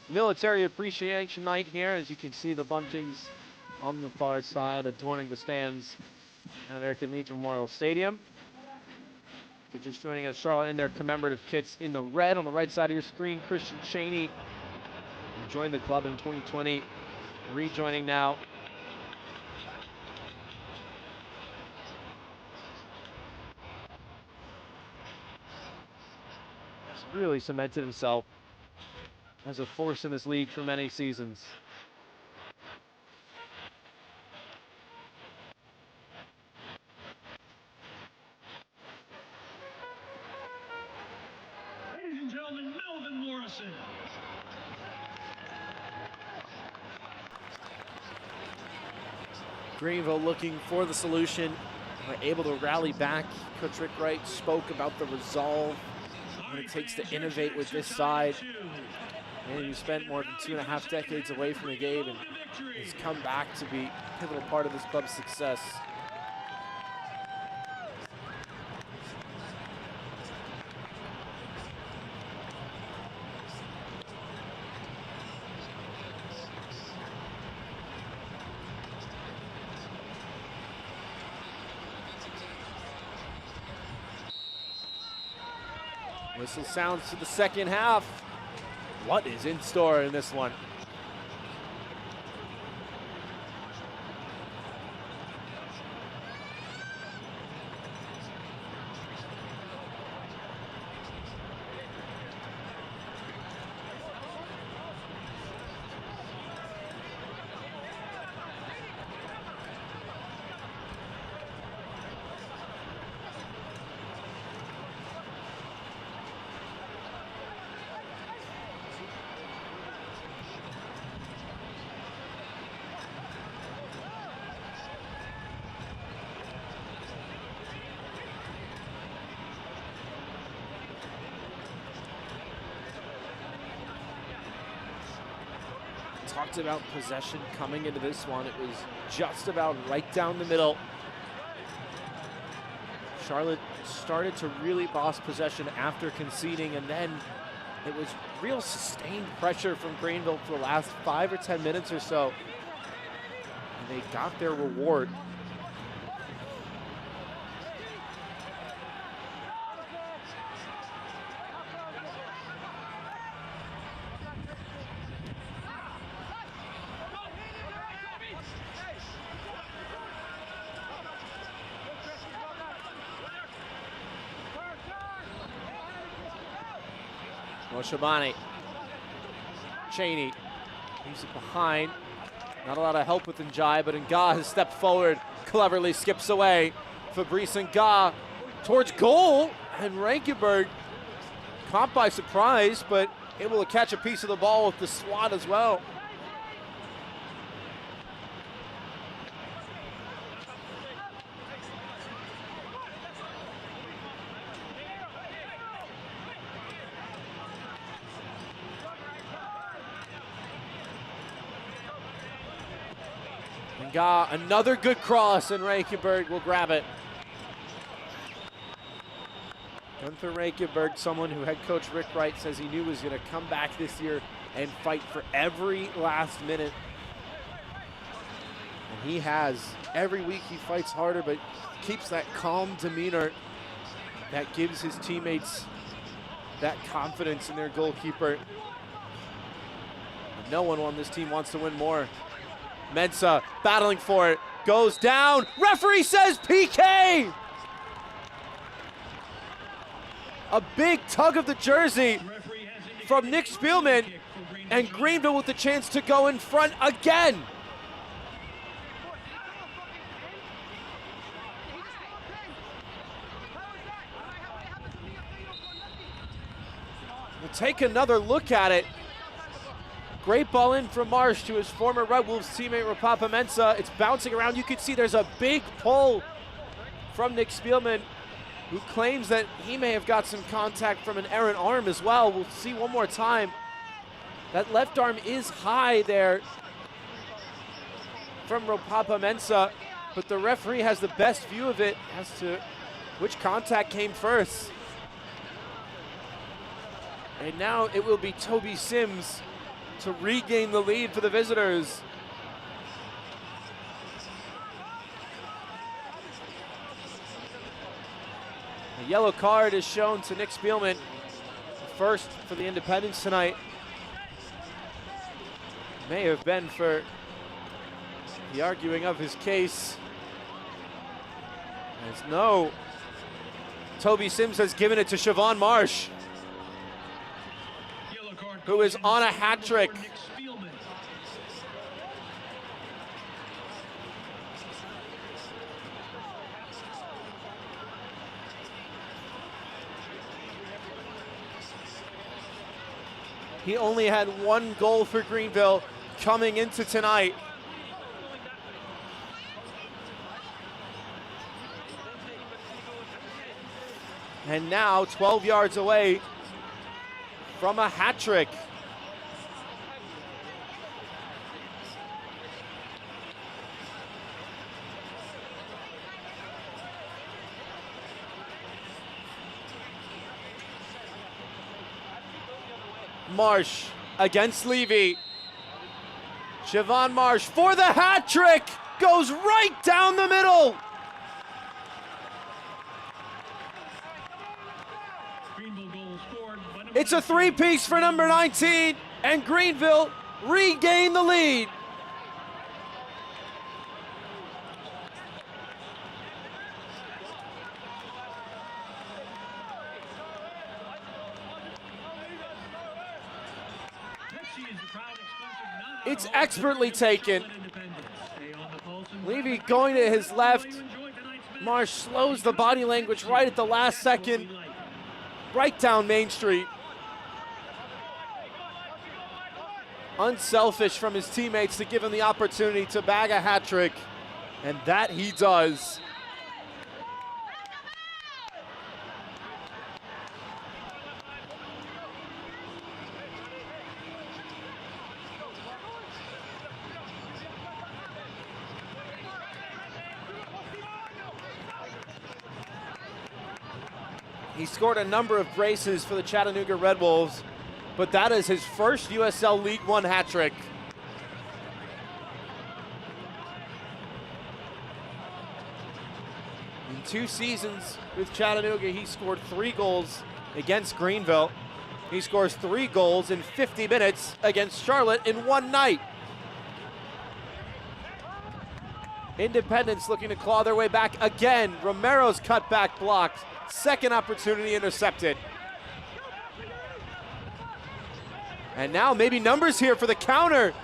K: Military Appreciation Night here, as you can see the bunchings on the far side adorning the stands at American Legion Memorial Stadium. If you're just joining us, Charlotte in their commemorative kits in the red on the right side of your screen. Christian Cheney joined the club in 2020, rejoining now. He's really cemented himself as a force in this league for many seasons.
G: Dawson.
A: Greenville looking for the solution. We're able to rally back. Coach Rick Wright spoke about the resolve, what it takes to innovate with this side. And he spent more than 2.5 decades away from the game and has come back to be a pivotal part of this club's success. Whistle sounds to the second half. What is in store in this one? Talked about possession coming into this one. It was just about right down the middle. Charlotte started to really boss possession after conceding, and then it was real sustained pressure from Greenville for the last 5 or 10 minutes or so. And they got their reward. Shabani, Cheney, leaves it behind. Not a lot of help with Njai, but Nga has stepped forward, cleverly skips away. Fabrice Nga towards goal, and Rankenberg caught by surprise, but able to catch a piece of the ball with the swat as well. Another good cross, and Rankenberg will grab it. Gunther Rankenberg, someone who head coach Rick Wright says he knew was going to come back this year and fight for every last minute. And he has. Every week he fights harder, but keeps that calm demeanor that gives his teammates that confidence in their goalkeeper. And no one on this team wants to win more. Mensah battling for it, goes down. Referee says PK! A big tug of the jersey from Nick Spielman, and Greenville with the chance to go in front again. We'll take another look at it. Great ball in from Marsh to his former Red Wolves teammate Rapapa Mensah. It's bouncing around. You can see there's a big pull from Nick Spielman, who claims that he may have got some contact from an errant arm as well. We'll see one more time. That left arm is high there from Rapapa Mensah, but the referee has the best view of it as to which contact came first. And now it will be Toby Sims to regain the lead for the visitors. A yellow card is shown to Nick Spielman, the first for the Independents tonight. May have been for the arguing of his case. As no, Toby Sims has given it to Siobhan Marsh, who is on a hat trick. He only had 1 goal for Greenville coming into tonight. And now 12 yards away from a hat trick. Marsh against Levy. Siobhan Marsh for the hat trick, goes right down the middle. It's a 3-piece for number 19, and Greenville regain the lead. It's expertly taken. Levy going to his left. Marsh slows the body language right at the last second, right down Main Street. Unselfish from his teammates to give him the opportunity to bag a hat trick, and that he does. He scored a number of braces for the Chattanooga Red Wolves, but that is his first USL League One hat trick. In 2 seasons with Chattanooga, he scored 3 goals against Greenville. He scores 3 goals in 50 minutes against Charlotte in 1 night. Independence looking to claw their way back again. Romero's cutback blocked. Second opportunity intercepted. And now maybe numbers here for the counter.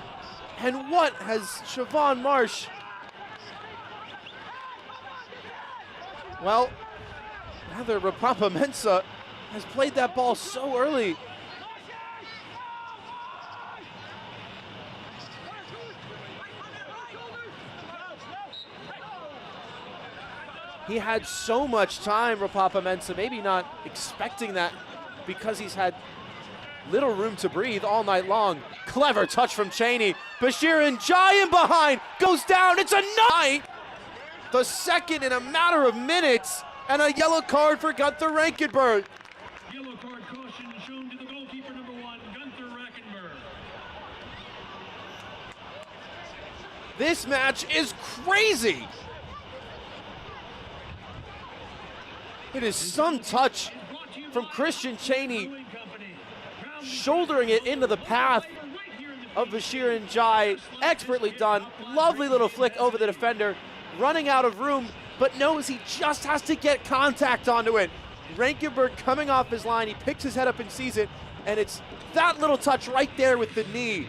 A: And what has Siobhan Marsh? Well, rather Rapapa Mensah has played that ball so early. He had so much time, Rapapa Mensah, maybe not expecting that because he's had little room to breathe all night long. Clever touch from Cheney. Bashir and Giant behind, goes down, it's a night. The second in a matter of minutes, and a yellow card for Gunther Rankenberg.
G: Yellow card caution shown to the goalkeeper number 1, Gunther Rankenberg.
A: This match is crazy. It is some touch from Christian Cheney, shouldering it into the path of Bashir and Jai. Expertly done. Lovely little flick over the defender, running out of room, but knows he just has to get contact onto it. Rankenberg coming off his line, he picks his head up and sees it, and it's that little touch right there with the knee.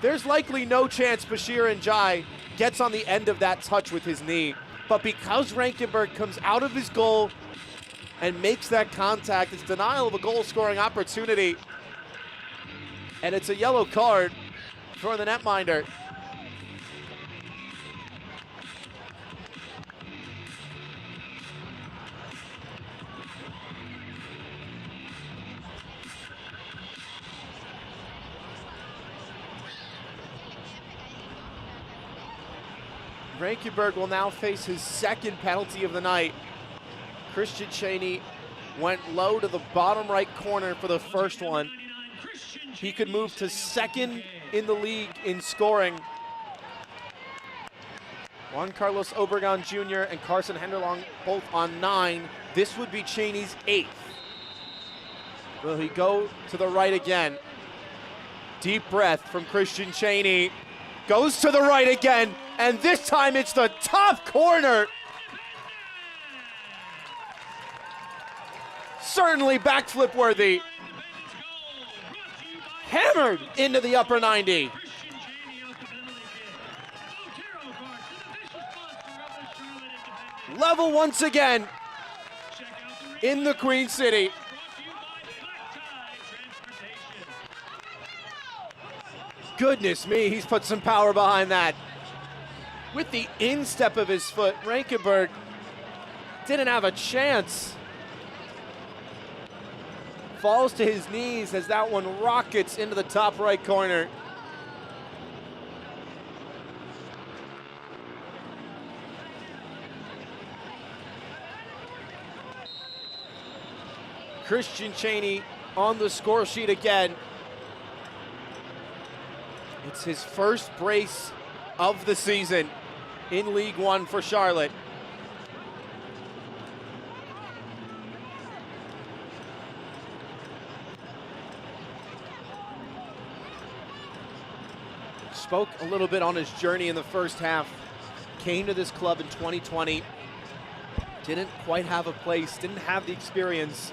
A: There's likely no chance Bashir and Jai gets on the end of that touch with his knee. But because Rankenberg comes out of his goal and makes that contact, it's denial of a goal-scoring opportunity. And it's a yellow card for the netminder. Rankenberg will now face his second penalty of the night. Christian Cheney went low to the bottom right corner for the first one. He could move to second in the league in scoring. Juan Carlos Obregon Jr. and Carson Henderlong both on 9. This would be Cheney's 8th. Will he go to the right again? Deep breath from Christian Cheney. Goes to the right again, and this time it's the top corner. Certainly backflip worthy. Hammered into the upper 90. Level once again in the Queen City. Goodness me, he's put some power behind that. With the instep of his foot, Rankenberg didn't have a chance. Falls to his knees as that one rockets into the top right corner. Christian Cheney on the score sheet again. It's his first brace of the season in League One for Charlotte. Spoke a little bit on his journey in the first half. Came to this club in 2020. Didn't quite have a place, didn't have the experience.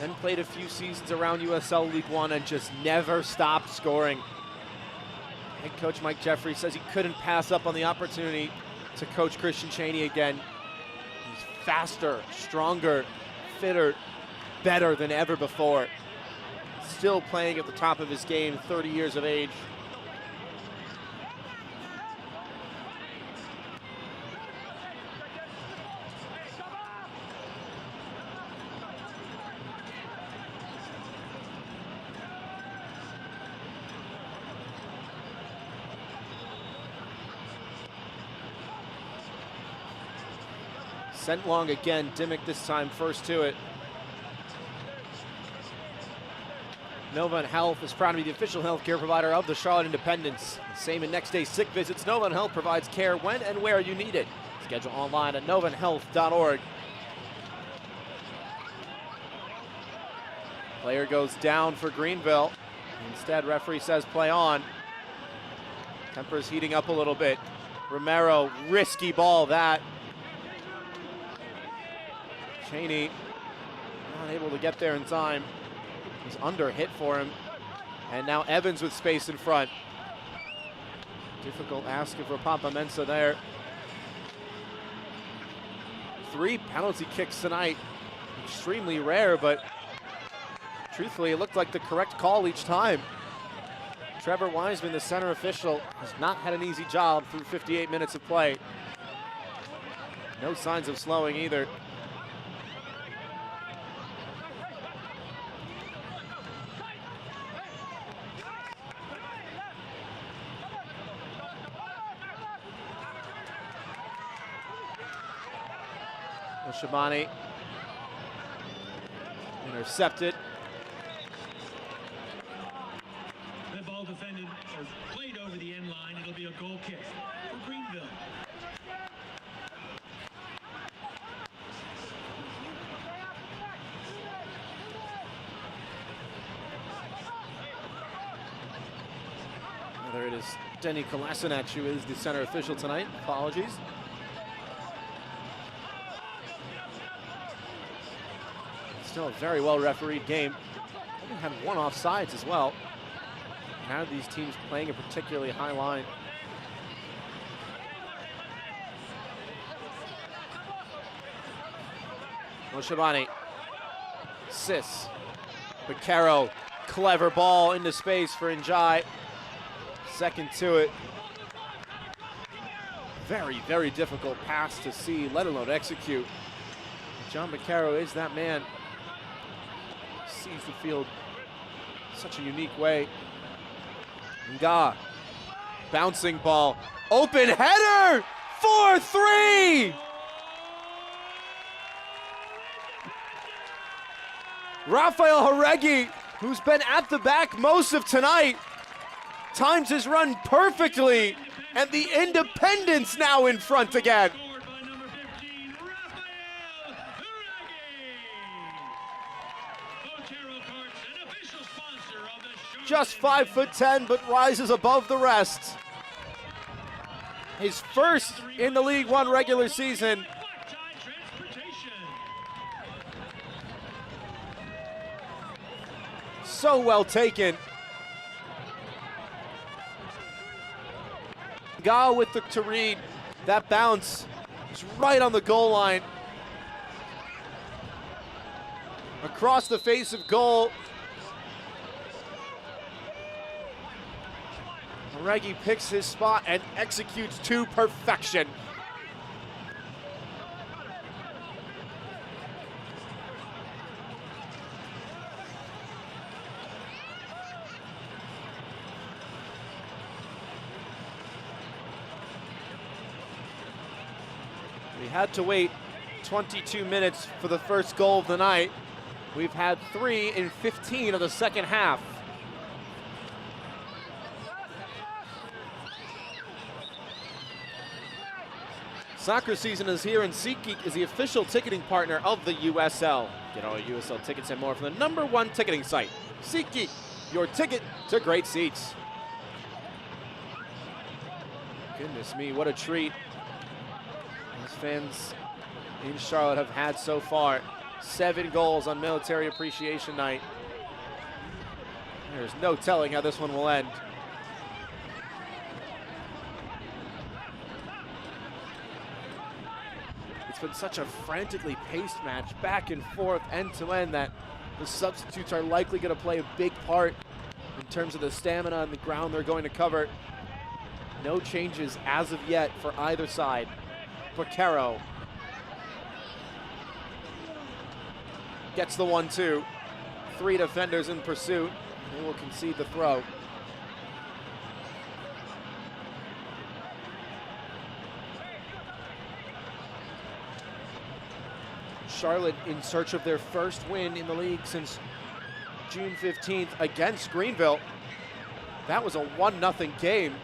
A: Then played a few seasons around USL League One and just never stopped scoring. Head coach Mike Jeffrey says he couldn't pass up on the opportunity to coach Christian Cheney again. He's faster, stronger, fitter, better than ever before. Still playing at the top of his game, 30 years of age. Sent long again, Dimmick this time first to it. Novant Health is proud to be the official healthcare provider of the Charlotte Independents. Same in next day sick visits. Novant Health provides care when and where you need it. Schedule online at novanthealth.org. Player goes down for Greenville. Instead, referee says play on. Temper's heating up a little bit. Romero, risky ball that. Cheney not able to get there in time. He's under hit for him. And now Evans with space in front. Difficult ask of Rapapamensa there. 3 penalty kicks tonight. Extremely rare, but truthfully, it looked like the correct call each time. Trevor Wiseman, the center official, has not had an easy job through 58 minutes of play. No signs of slowing either. Shabani intercepted.
G: The ball defended or played over the end line. It'll be a goal kick for Greenville.
A: There it is. Denny Kolasinac, who is the center official tonight. Apologies. Still a very well refereed game. Only had 1 offsides as well. Now these teams playing a particularly high line. Shabani. Sis. Baccaro. Clever ball into space for Njai. Second to it. Very, very difficult pass to see, let alone execute. John Baccaro is that man. Sees the field such a unique way. Nga. Bouncing ball. Open header! 4-3! Rafael Jaregui, who's been at the back most of tonight, times his run perfectly, and the Independents now in front again. Just 5'10", but rises above the rest. His first in the League One regular season. So well taken. Ga with the to read. That bounce is right on the goal line. Across the face of goal. Reggie picks his spot and executes to perfection. We had to wait 22 minutes for the first goal of the night. We've had 3 in 15 of the second half. Soccer season is here, and SeatGeek is the official ticketing partner of the USL. Get all your USL tickets and more from the #1 ticketing site, SeatGeek, your ticket to great seats. Goodness me, what a treat these fans in Charlotte have had so far. 7 goals on Military Appreciation Night. There's no telling how this one will end. It's been such a frantically paced match, back and forth, end to end, that the substitutes are likely going to play a big part in terms of the stamina and the ground they're going to cover. No changes as of yet for either side. Vaquero gets the 1-2. 3 defenders in pursuit. They will concede the throw. Charlotte in search of their first win in the league since June 15th against Greenville. That was a 1-0 game.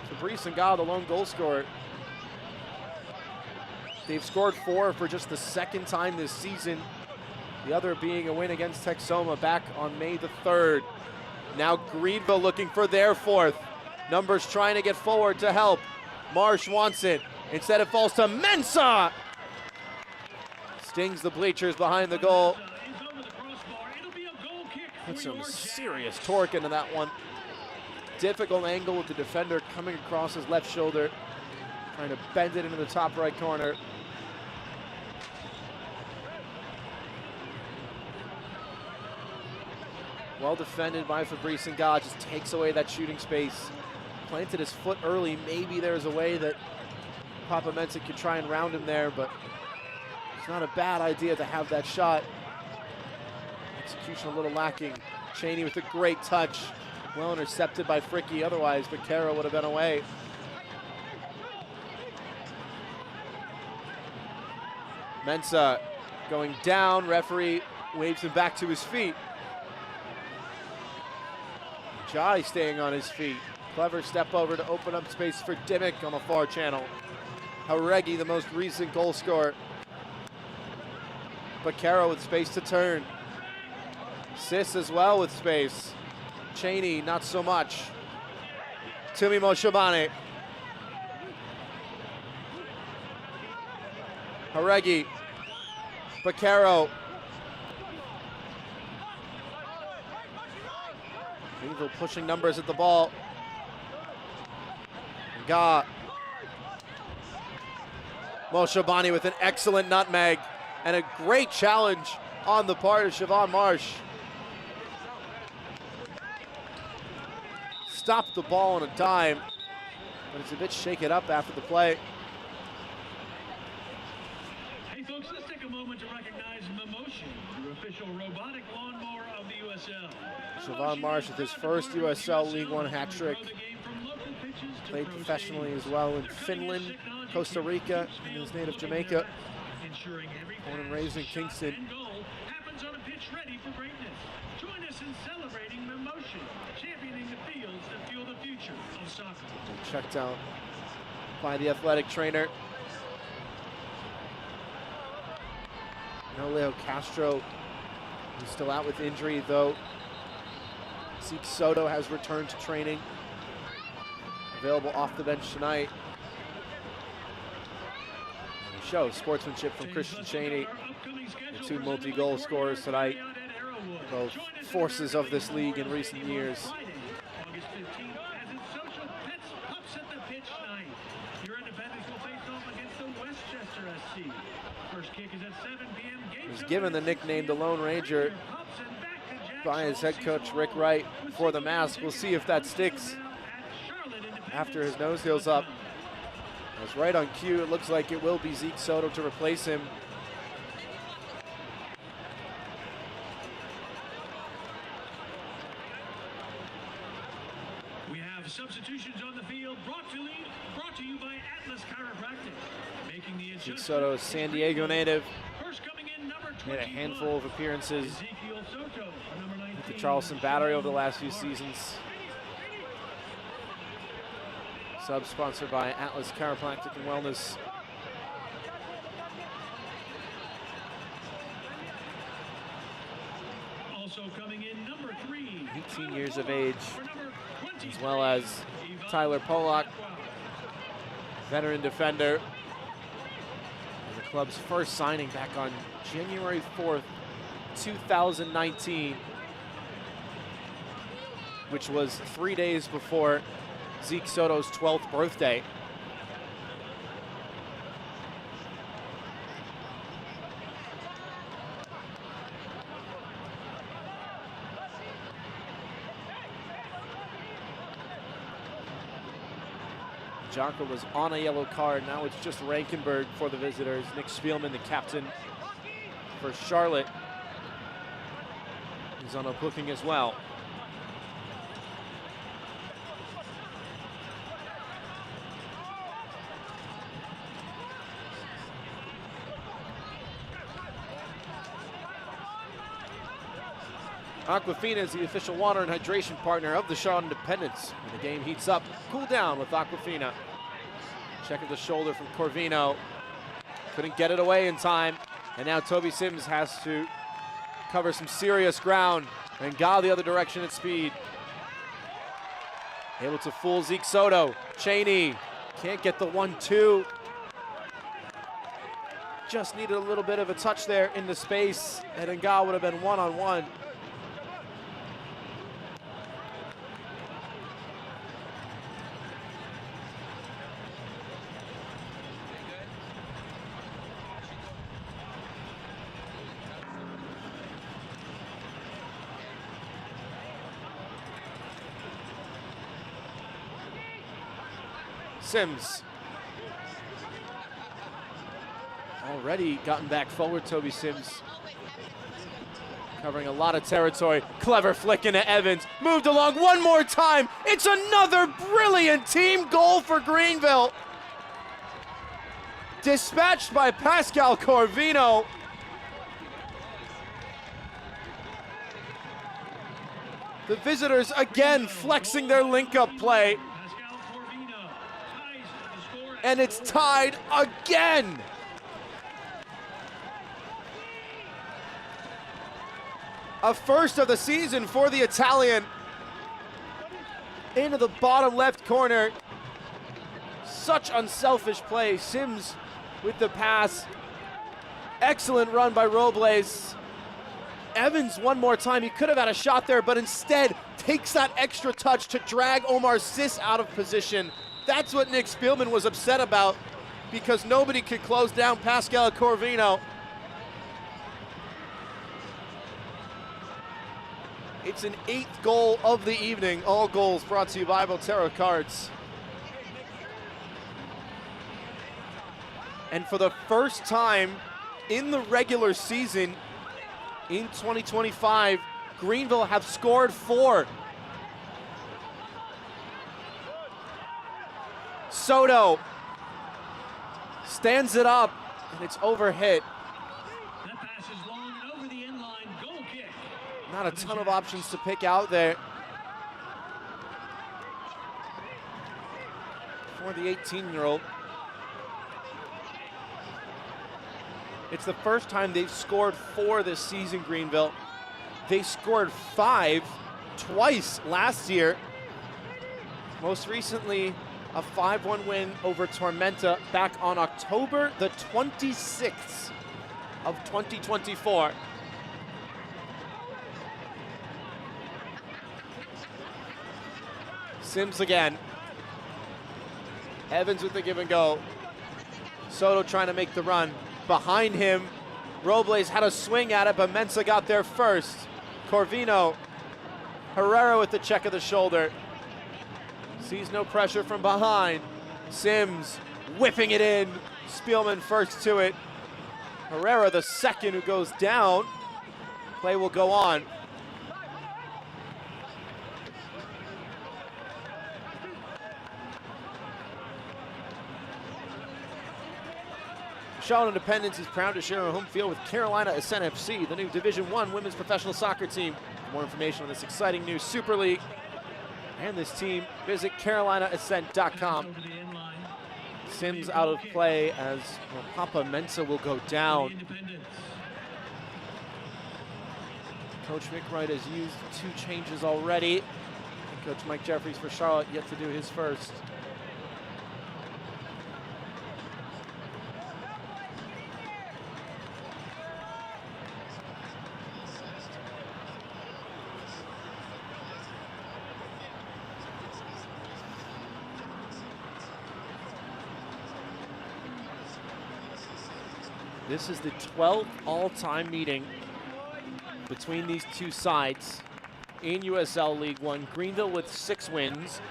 A: Fabrice Ngah, the lone goal scorer. They've scored 4 for just the second time this season. The other being a win against Texoma back on May the 3rd. Now Greenville looking for their 4th. Numbers trying to get forward to help. Marsh wants it. Instead it falls to Mensah. Stings the bleachers behind the goal. Put some serious torque into that one. Difficult angle with the defender coming across his left shoulder, trying to bend it into the top right corner. Well defended by Fabrice Ngah, just takes away that shooting space. Planted his foot early. Maybe there's a way that Papa Mensah could try and round him there, but it's not a bad idea to have that shot. Execution a little lacking. Cheney with a great touch. Well intercepted by Fricky, otherwise Vaquero would have been away. Mensah going down, referee waves him back to his feet. Jai staying on his feet. Clever step over to open up space for Dimmick on the far channel. Jauregui, the most recent goal scorer. Vaquero with space to turn. Sis as well with space. Cheney, not so much. Tumi Moshabane. Jauregui. Vaquero. Greenville pushing numbers at the ball. Ngah. Moshabane with an excellent nutmeg and a great challenge on the part of Siobhan Marsh. Stopped the ball on a dime, but it's a bit shaken up after the play.
G: Hey folks, let's take a moment to recognize Momotion, your official robotic lawnmower of the USL.
A: Siobhan Marsh with his first USL League One hat trick. Played professionally as well in Finland, Costa Rica, and his native Jamaica. Born and raised in Kingston.
G: Happens on a pitch ready for greatness. Join us in celebrating Momotion, championing the fields that fuel the future of soccer.
A: Checked out by the athletic trainer. No Leo Castro, he's still out with injury though. Zeke Soto has returned to training. Available off the bench tonight. And shows sportsmanship from Christian Cheney. The 2 multi-goal scorers tonight. Both forces of this league in recent years.
G: August 15th, as its social pets upset the pitch night. Your Independence will face off against the Westchester SC. First kick is at 7 p.m.
A: He's given the nickname the Lone Ranger by his head coach Rick Wright for the mask. We'll see if that sticks. after his nose heals up. It's right on cue. It looks like it will be Zeke Soto to replace him.
G: We have substitutions on the field brought to you by Atlas Chiropractic. Making the
A: Zeke Soto, a San Diego native.
G: First coming in, number
A: Made a handful of appearances
G: Ezekiel Soto, number 19.
A: with the Charleston Battery over the last few seasons. Sub-sponsored by Atlas Chiropractic and Wellness.
G: Also coming in, number 3.
A: 18 years of age, as well as Tyler Polak, veteran defender. And the club's first signing back on January 4th, 2019, which was 3 days before Zeke Soto's 12th birthday. Jonka was on a yellow card. Now it's just Rankenberg for the visitors. Nick Spielman, the captain for Charlotte, is on a booking as well. Aquafina is the official water and hydration partner of the Charlotte Independents. When the game heats up, cool down with Aquafina. Check of the shoulder from Corvino. Couldn't get it away in time. And now Toby Sims has to cover some serious ground and go the other direction at speed. Able to fool Zeke Soto. Cheney can't get the 1-2. Just needed a little bit of a touch there in the space, and Nga would have been one-on-one. Sims. Already gotten back forward, Toby Sims. Covering a lot of territory. Clever flick into Evans. Moved along one more time. It's another brilliant team goal for Greenville. Dispatched by Pascal Corvino. The visitors again flexing their link-up play. And it's tied again. A first of the season for the Italian. Into the bottom left corner. Such unselfish play. Sims with the pass. Excellent run by Robles. Evans one more time. He could have had a shot there, but instead takes that extra touch to drag Omar Sis out of position. That's what Nick Spielman was upset about, because nobody could close down Pascal Corvino. It's an 8th goal of the evening. All goals brought to you by Volterra Cards. And for the first time in the regular season in 2025, Greenville have scored 4. Soto stands it up, and it's overhit.
G: That pass is long and over the end line. Goal kick.
A: Not a ton of options to pick out there for the 18-year-old. It's the first time they've scored 4 this season, Greenville. They scored 5 twice last year. Most recently, a 5-1 win over Tormenta back on October the 26th of 2024. Sims again. Evans with the give and go. Soto trying to make the run. Behind him, Robles had a swing at it, but Mensah got there first. Corvino. Herrera with the check of the shoulder. Sees no pressure from behind. Sims whipping it in. Spielman first to it. Herrera the second who goes down. Play will go on. Charlotte Independence is proud to share a home field with Carolina Ascent FC, the new Division I women's professional soccer team. For more information on this exciting new Super League and this team, visit carolinaascent.com. Sims out of play as Papa Mensah will go down. Coach Mick Wright has used 2 changes already. And Coach Mike Jeffries for Charlotte yet to do his first. This is the 12th all-time meeting between these two sides in USL League One. Greenville with 6 wins,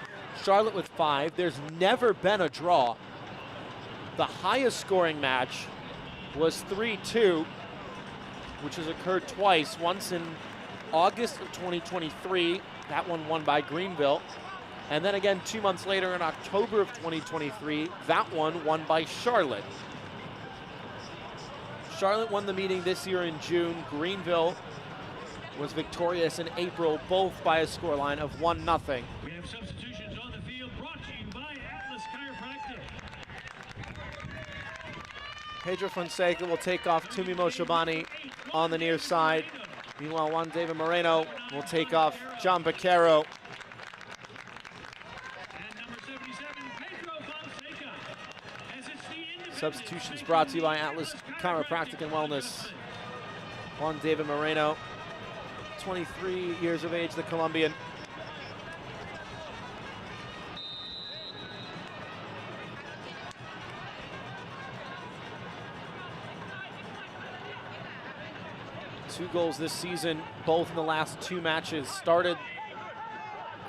A: Charlotte with 5. There's never been a draw. The highest scoring match was 3-2, which has occurred twice, once in August of 2023, that one won by Greenville, and then again 2 months later in October of 2023, that one won by Charlotte. Charlotte won the meeting this year in June. Greenville was victorious in April, both by a scoreline of 1-0.
G: We have substitutions on the field brought to you by Atlas Chiropractic.
A: Pedro Fonseca will take off Tumimo Shabani on the near side. Meanwhile, Juan David Moreno will take off John Baquero. Substitutions brought to you by Atlas Chiropractic and Wellness. Juan David Moreno, 23 years of age, the Colombian. Two goals this season, both in the last 2 matches. Started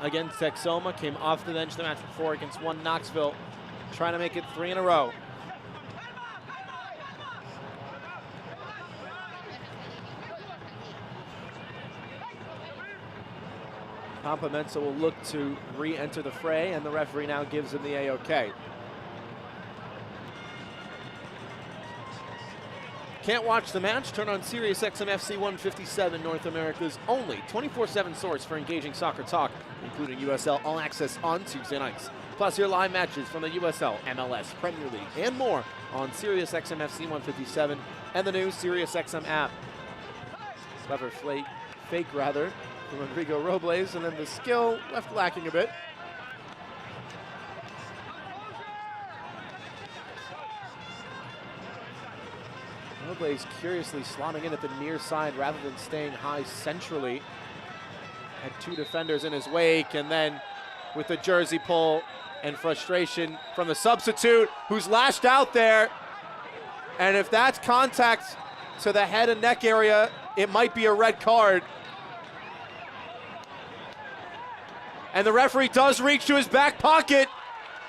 A: against Texoma, came off the bench the match before against Knoxville, trying to make it 3 in a row. Papa Mensah will look to re-enter the fray, and the referee now gives him the A-OK. Can't watch the match? Turn on SiriusXM FC 157, North America's only 24/7 source for engaging soccer talk, including USL All Access on Tuesday nights. Plus your live matches from the USL, MLS, Premier League, and more on SiriusXM FC 157 and the new SiriusXM app. Clever fake from Rodrigo Robles, and then the skill left lacking a bit. Robles curiously slotting in at the near side rather than staying high centrally. Had 2 defenders in his wake, and then with the jersey pull and frustration from the substitute who's lashed out there. And if that's contact to the head and neck area, it might be a red card. And the referee does reach to his back pocket,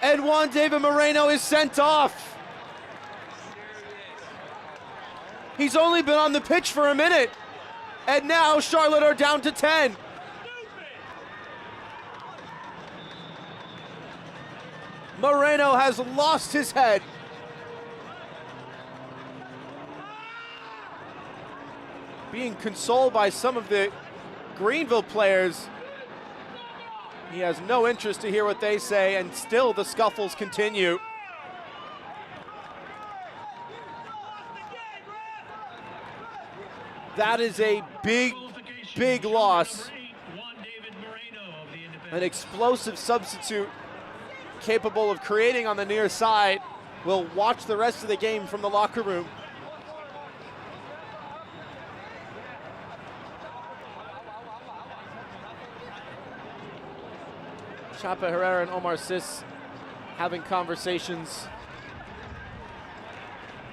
A: and Juan David Moreno is sent off. He's only been on the pitch for a minute, and now Charlotte are down to 10. Moreno has lost his head. Being consoled by some of the Greenville players. He has no interest to hear what they say, and still the scuffles continue. That is a big, big loss. An explosive substitute capable of creating on the near side will watch the rest of the game from the locker room. Chapa Herrera and Omar Sis having conversations.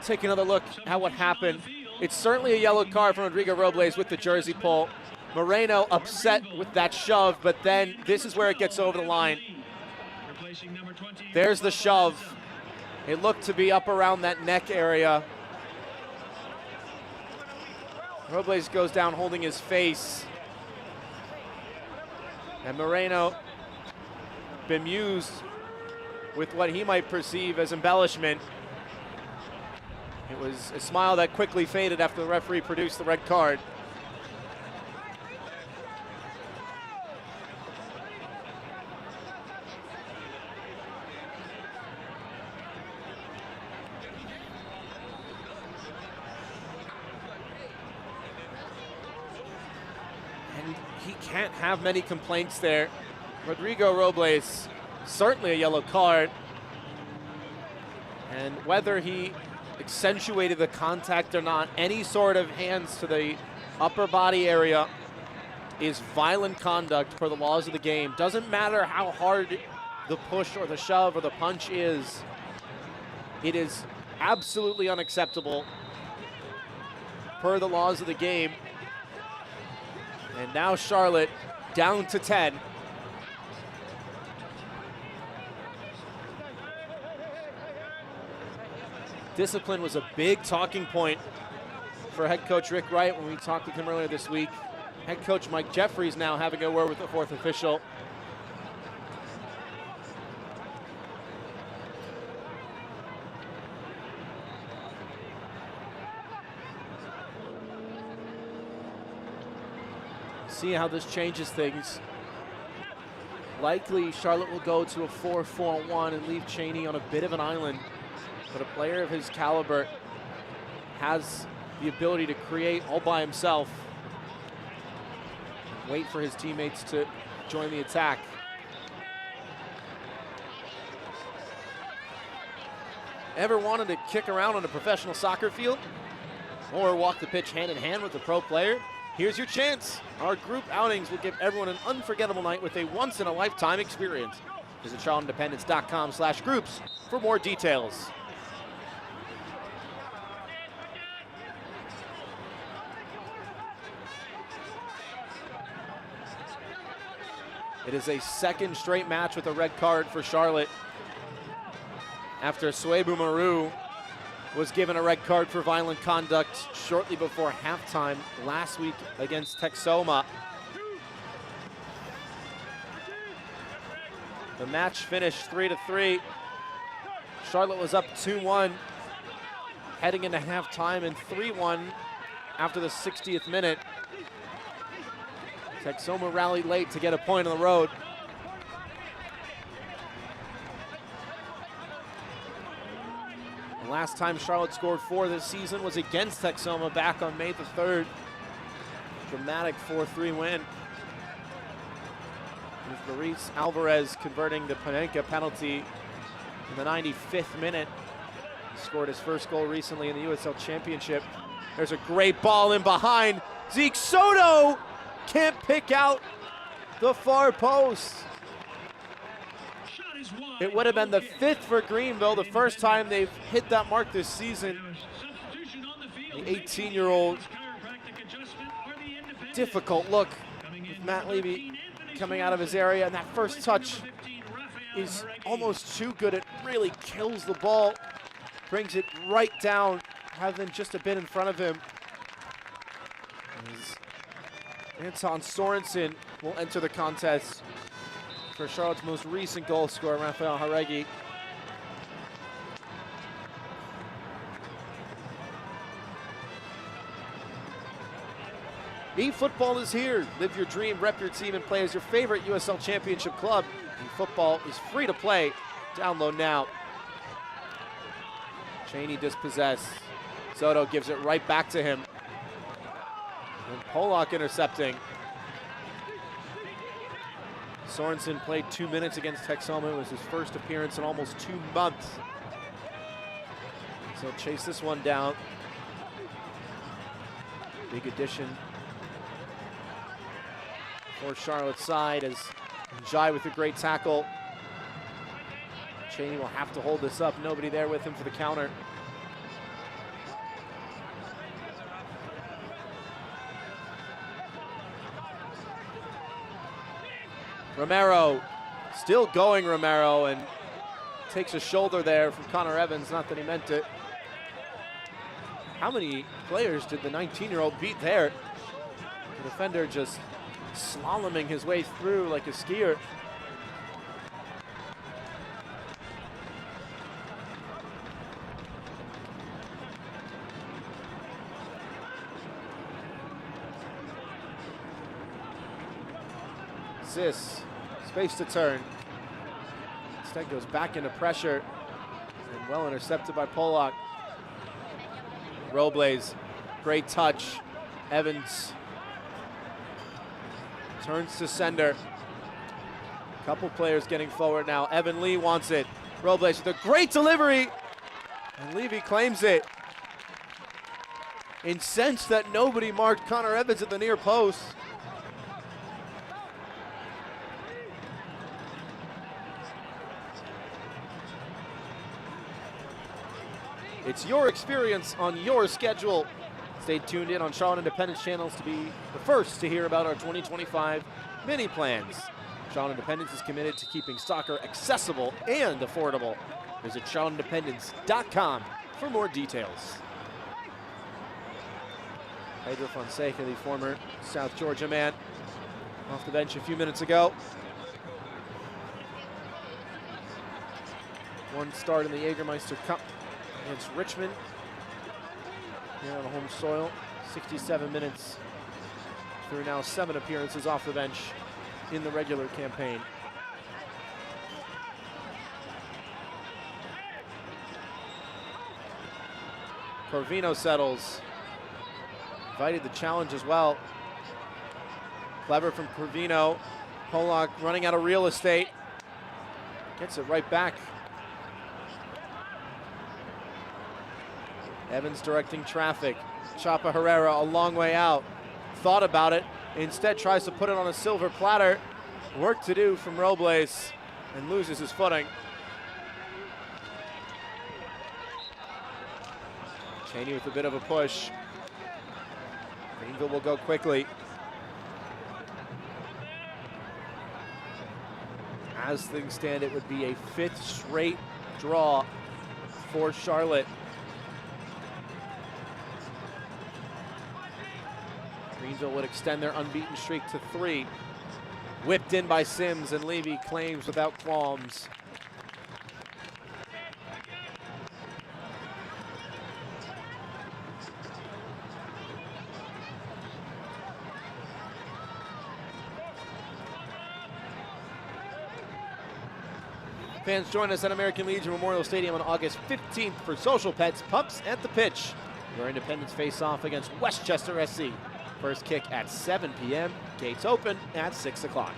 A: Take another look at what happened. It's certainly a yellow card from Rodrigo Robles with the jersey pull. Moreno upset with that shove, but then this is where it gets over the line. There's the shove. It looked to be up around that neck area. Robles goes down holding his face. And Moreno, bemused with what he might perceive as embellishment. It was a smile that quickly faded after the referee produced the red card. And he can't have many complaints there. Rodrigo Robles, certainly a yellow card. And whether he accentuated the contact or not, any sort of hands to the upper body area is violent conduct per the laws of the game. Doesn't matter how hard the push or the shove or the punch is. It is absolutely unacceptable per the laws of the game. And now Charlotte down to 10. Discipline was a big talking point for head coach Rick Wright when we talked with him earlier this week. Head coach Mike Jeffries now having a word with the fourth official. See how this changes things. Likely Charlotte will go to a 4-4-1 and leave Cheney on a bit of an island. But a player of his caliber has the ability to create all by himself. Wait for his teammates to join the attack. Ever wanted to kick around on a professional soccer field? Or walk the pitch hand in hand with a pro player? Here's your chance. Our group outings will give everyone an unforgettable night with a once-in-a-lifetime experience. Visit charlotteindependence.com/groups for more details. It is a second straight match with a red card for Charlotte after Suebu Maru was given a red card for violent conduct shortly before halftime last week against Texoma. The match finished 3-3. Charlotte was up 2-1 heading into halftime and 3-1 after the 60th minute. Texoma rallied late to get a point on the road. The last time Charlotte scored 4 this season was against Texoma back on May the 3rd. Dramatic 4-3 win. With Luis Alvarez converting the Panenka penalty in the 95th minute. He scored his first goal recently in the USL Championship. There's a great ball in behind. Zeke Soto can't pick out the far post. It would have been the 5th for Greenville, the first time they've hit that mark this season. The 18-year-old, difficult look with Matt Levy coming out of his area, and that first touch is almost too good. It really kills the ball, brings it right down rather than just a bit in front of him. Anton Sorensen will enter the contest for Charlotte's most recent goal scorer, Rafael Haregi. eFootball is here. Live your dream, rep your team, and play as your favorite USL Championship club. eFootball is free to play. Download now. Cheney dispossessed. Soto gives it right back to him. And Polak intercepting. Sorensen played 2 minutes against Texoma. It was his first appearance in almost 2 months. So chase this one down. Big addition for Charlotte's side as Njai with a great tackle. Cheney will have to hold this up. Nobody there with him for the counter. Romero Still going, Romero, and takes a shoulder there from Connor Evans, not that he meant it. How many players did the 19-year-old beat there? The defender just slaloming his way through like a skier. Sis, space to turn. Instead goes back into pressure and well intercepted by Polak. Robles, great touch. Evans turns to sender. Couple players getting forward now. Evan Lee wants it. Robles with a great delivery. And Levy claims it. Incensed that nobody marked Connor Evans at the near post. It's your experience on your schedule. Stay tuned in on Charlotte Independence channels to be the first to hear about our 2025 mini plans. Charlotte Independence is committed to keeping soccer accessible and affordable. Visit charlotteindependence.com for more details. Pedro Fonseca, the former South Georgia man, off the bench a few minutes ago. One start in the Jägermeister Cup against Richmond here on the home soil. 67 minutes through now 7 appearances off the bench in the regular campaign. Corvino settles. Invited the challenge as well. Clever from Corvino. Polak running out of real estate. Gets it right back. Evans directing traffic. Chapa Herrera a long way out. Thought about it. Instead tries to put it on a silver platter. Work to do from Robles and loses his footing. Cheney with a bit of a push. Greenville will go quickly. As things stand, it would be a 5th straight draw for Charlotte. Greenville would extend their unbeaten streak to 3. Whipped in by Sims, and Levy claims without qualms. Fans join us at American Legion Memorial Stadium on August 15th for Social Pets Pups at the Pitch. Your Independence face off against Westchester SC. First kick at 7 p.m. Gates open at 6 o'clock.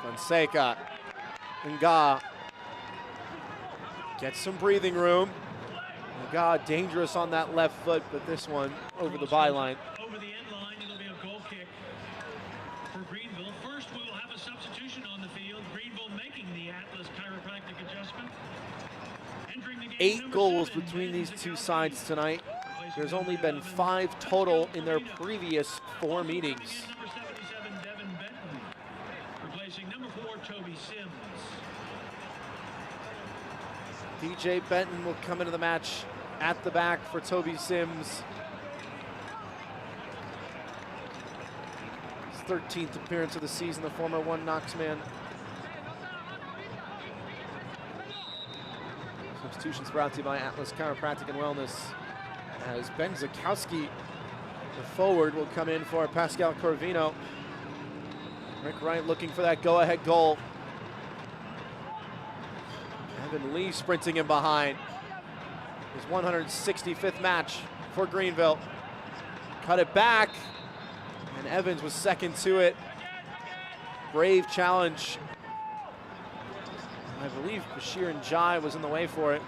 A: Fonseca. Nga gets some breathing room. Nga dangerous on that left foot, but this one over the byline.
G: Over the end line, it'll be a goal kick for Greenville. First, we will have a substitution on the field. Greenville making the Atlas chiropractic adjustment. Entering the game,
A: 8 goals between these two sides tonight. There's only been 5 total in their previous 4 meetings.
G: Number 77, Devin Benton, replacing number 4, Toby Sims.
A: DJ Benton will come into the match at the back for Toby Sims. His 13th appearance of the season, the former One Knox man. Substitutions brought to you by Atlas Chiropractic and Wellness. As Ben Zakowski, the forward, will come in for Pascal Corvino. Rick Wright looking for that go-ahead goal. Evan Lee sprinting in behind. His 165th match for Greenville. Cut it back, and Evans was second to it. Brave challenge. I believe Bashir Njai was in the way for it.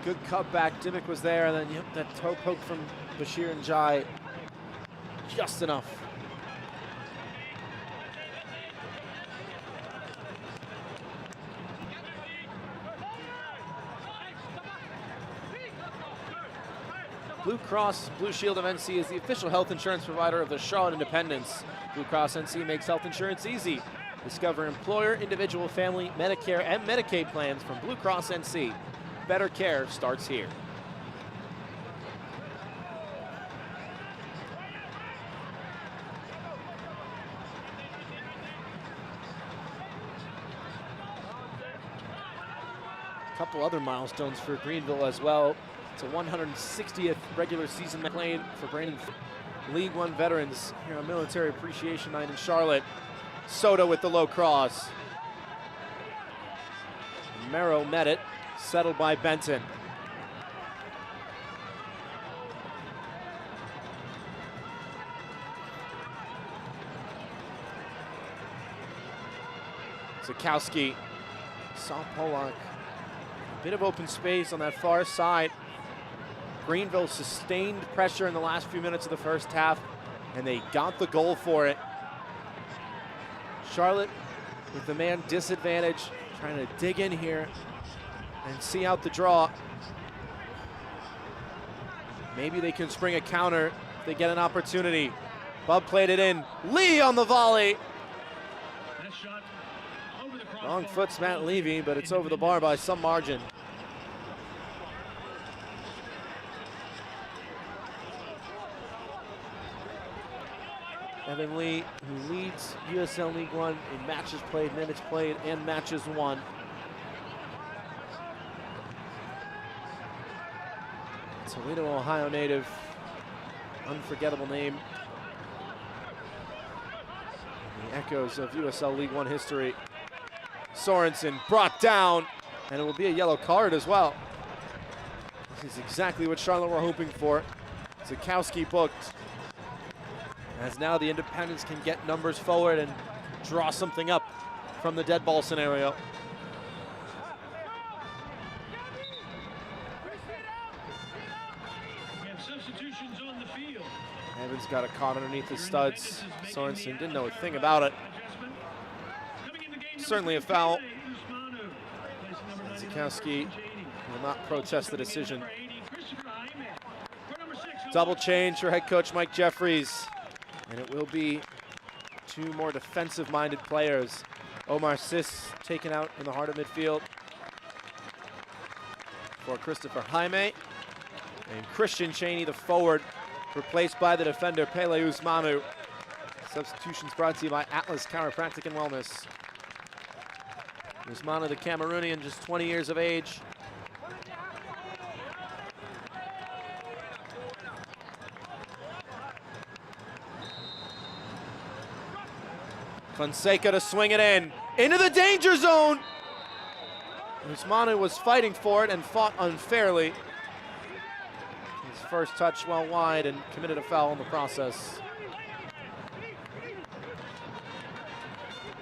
A: Good cutback. Dimmick was there, and then yep, that toe poke from Bashir and Jai. Just enough. Blue Cross Blue Shield of NC is the official health insurance provider of the Charlotte Independents. Blue Cross NC makes health insurance easy. Discover employer, individual, family, Medicare, and Medicaid plans from Blue Cross NC. Better care starts here. A couple other milestones for Greenville as well. It's a 160th regular season played for Brandon. League One veterans here on Military Appreciation Night in Charlotte. Soto with the low cross. Merrow met it, settled by Benton. Zakowski saw Polak. A bit of open space on that far side. Greenville sustained pressure in the last few minutes of the first half, and they got the goal for it. Charlotte with the man disadvantage, trying to dig in here and see out the draw. Maybe they can spring a counter if they get an opportunity. Bub played it in. Lee on the volley. Wrong foot's Matt Levy, but it's over the bar by some margin. Evan Lee, who leads USL League One in matches played, minutes played, and matches won. Toledo, Ohio native, unforgettable name. The echoes of USL League One history. Sorensen brought down, and it will be a yellow card as well. This is exactly what Charlotte were hoping for. Zakowski booked. As now the Independents can get numbers forward and draw something up from the dead ball scenario.
G: We have substitutions on the field.
A: Evans got it caught underneath his studs. Sorensen didn't know a thing about it. Certainly a foul. Zakowski will not protest the decision. Double change for head coach Mike Jeffries. And it will be two more defensive-minded players. Omar Sis taken out in the heart of midfield for Christopher Jaime. And Christian Cheney, the forward, replaced by the defender Pele Usmanu. Substitutions brought to you by Atlas Chiropractic and Wellness. Usmanu, the Cameroonian, just 20 years of age. Fonseca to swing it in, into the danger zone. Usmanu was fighting for it and fought unfairly. His first touch well wide and committed a foul in the process.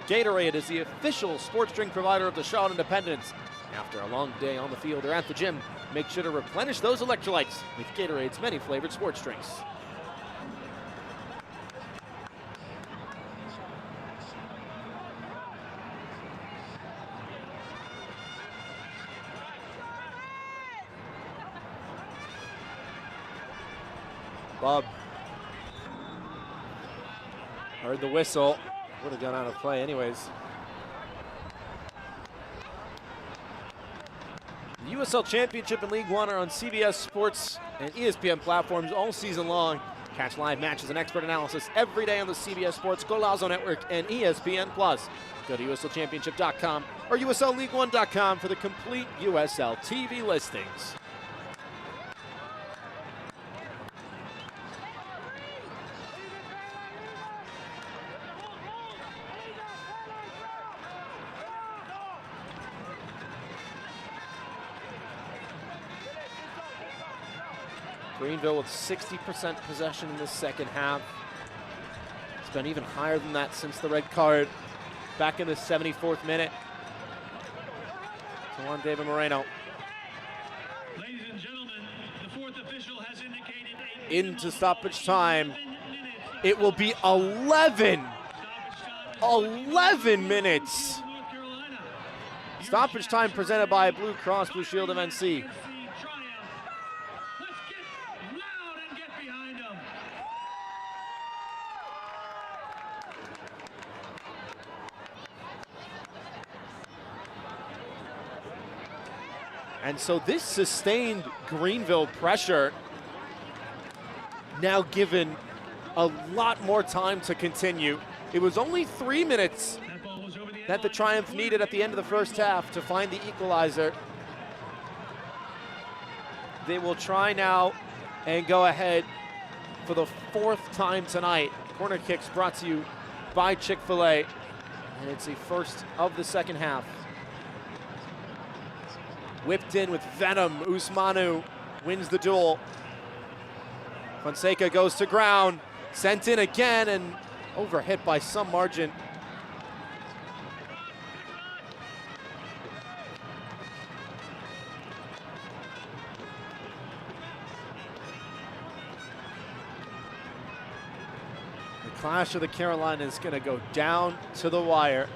A: Gatorade is the official sports drink provider of the Charlotte Independents. After a long day on the field or at the gym, make sure to replenish those electrolytes with Gatorade's many flavored sports drinks. Bub heard the whistle, would have gone out of play anyways. The USL Championship and League One are on CBS Sports and ESPN platforms all season long. Catch live matches and expert analysis every day on the CBS Sports Golazo Network and ESPN+. Go to USLChampionship.com or USLLeague1.com for the complete USL TV listings. Greenville with 60% possession in the second half. It's been even higher than that since the red card back in the 74th minute. So on David Moreno.
G: Ladies and gentlemen, the fourth official has indicated
A: Into stoppage time. It will be 11 minutes. Stoppage time presented by Blue Cross Blue Shield of NC. And so this sustained Greenville pressure now given a lot more time to continue. It was only 3 minutes that the Triumph needed at the end of the first half to find the equalizer. They will try now and go ahead for the 4th time tonight. Corner kicks brought to you by Chick-fil-A, and it's a first of the second half. Whipped in with venom, Usmanu wins the duel. Fonseca goes to ground, sent in again and overhit by some margin. The clash of the Carolinas is going to go down to the wire.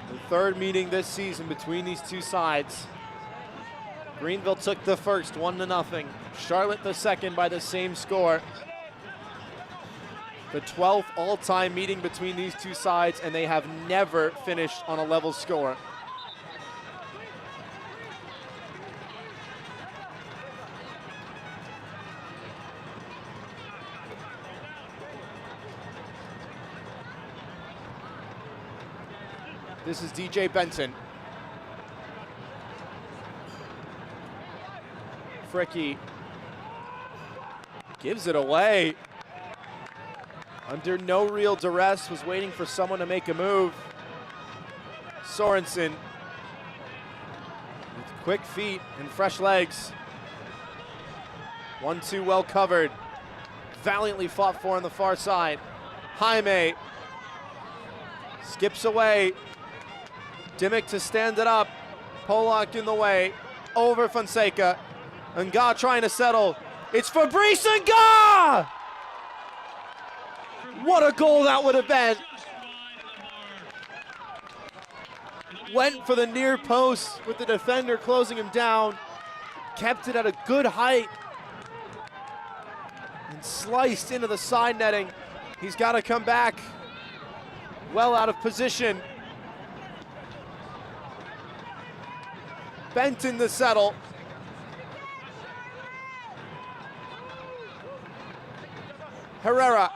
A: The third meeting this season between these two sides. Greenville took the first 1-0. Charlotte the second by the same score. The 12th all-time meeting between these two sides, and they have never finished on a level score. This is DJ Benton. Fricky gives it away. Under no real duress, was waiting for someone to make a move. Sorensen with quick feet and fresh legs. 1-2 well covered. Valiantly fought for on the far side. Jaime skips away. Dimmick to stand it up. Polak in the way. Over Fonseca. Nga trying to settle. It's Fabrice Nga! What a goal that would have been. Went for the near post with the defender closing him down. Kept it at a good height. And sliced into the side netting. He's got to come back. Well out of position. Benton to settle. Herrera.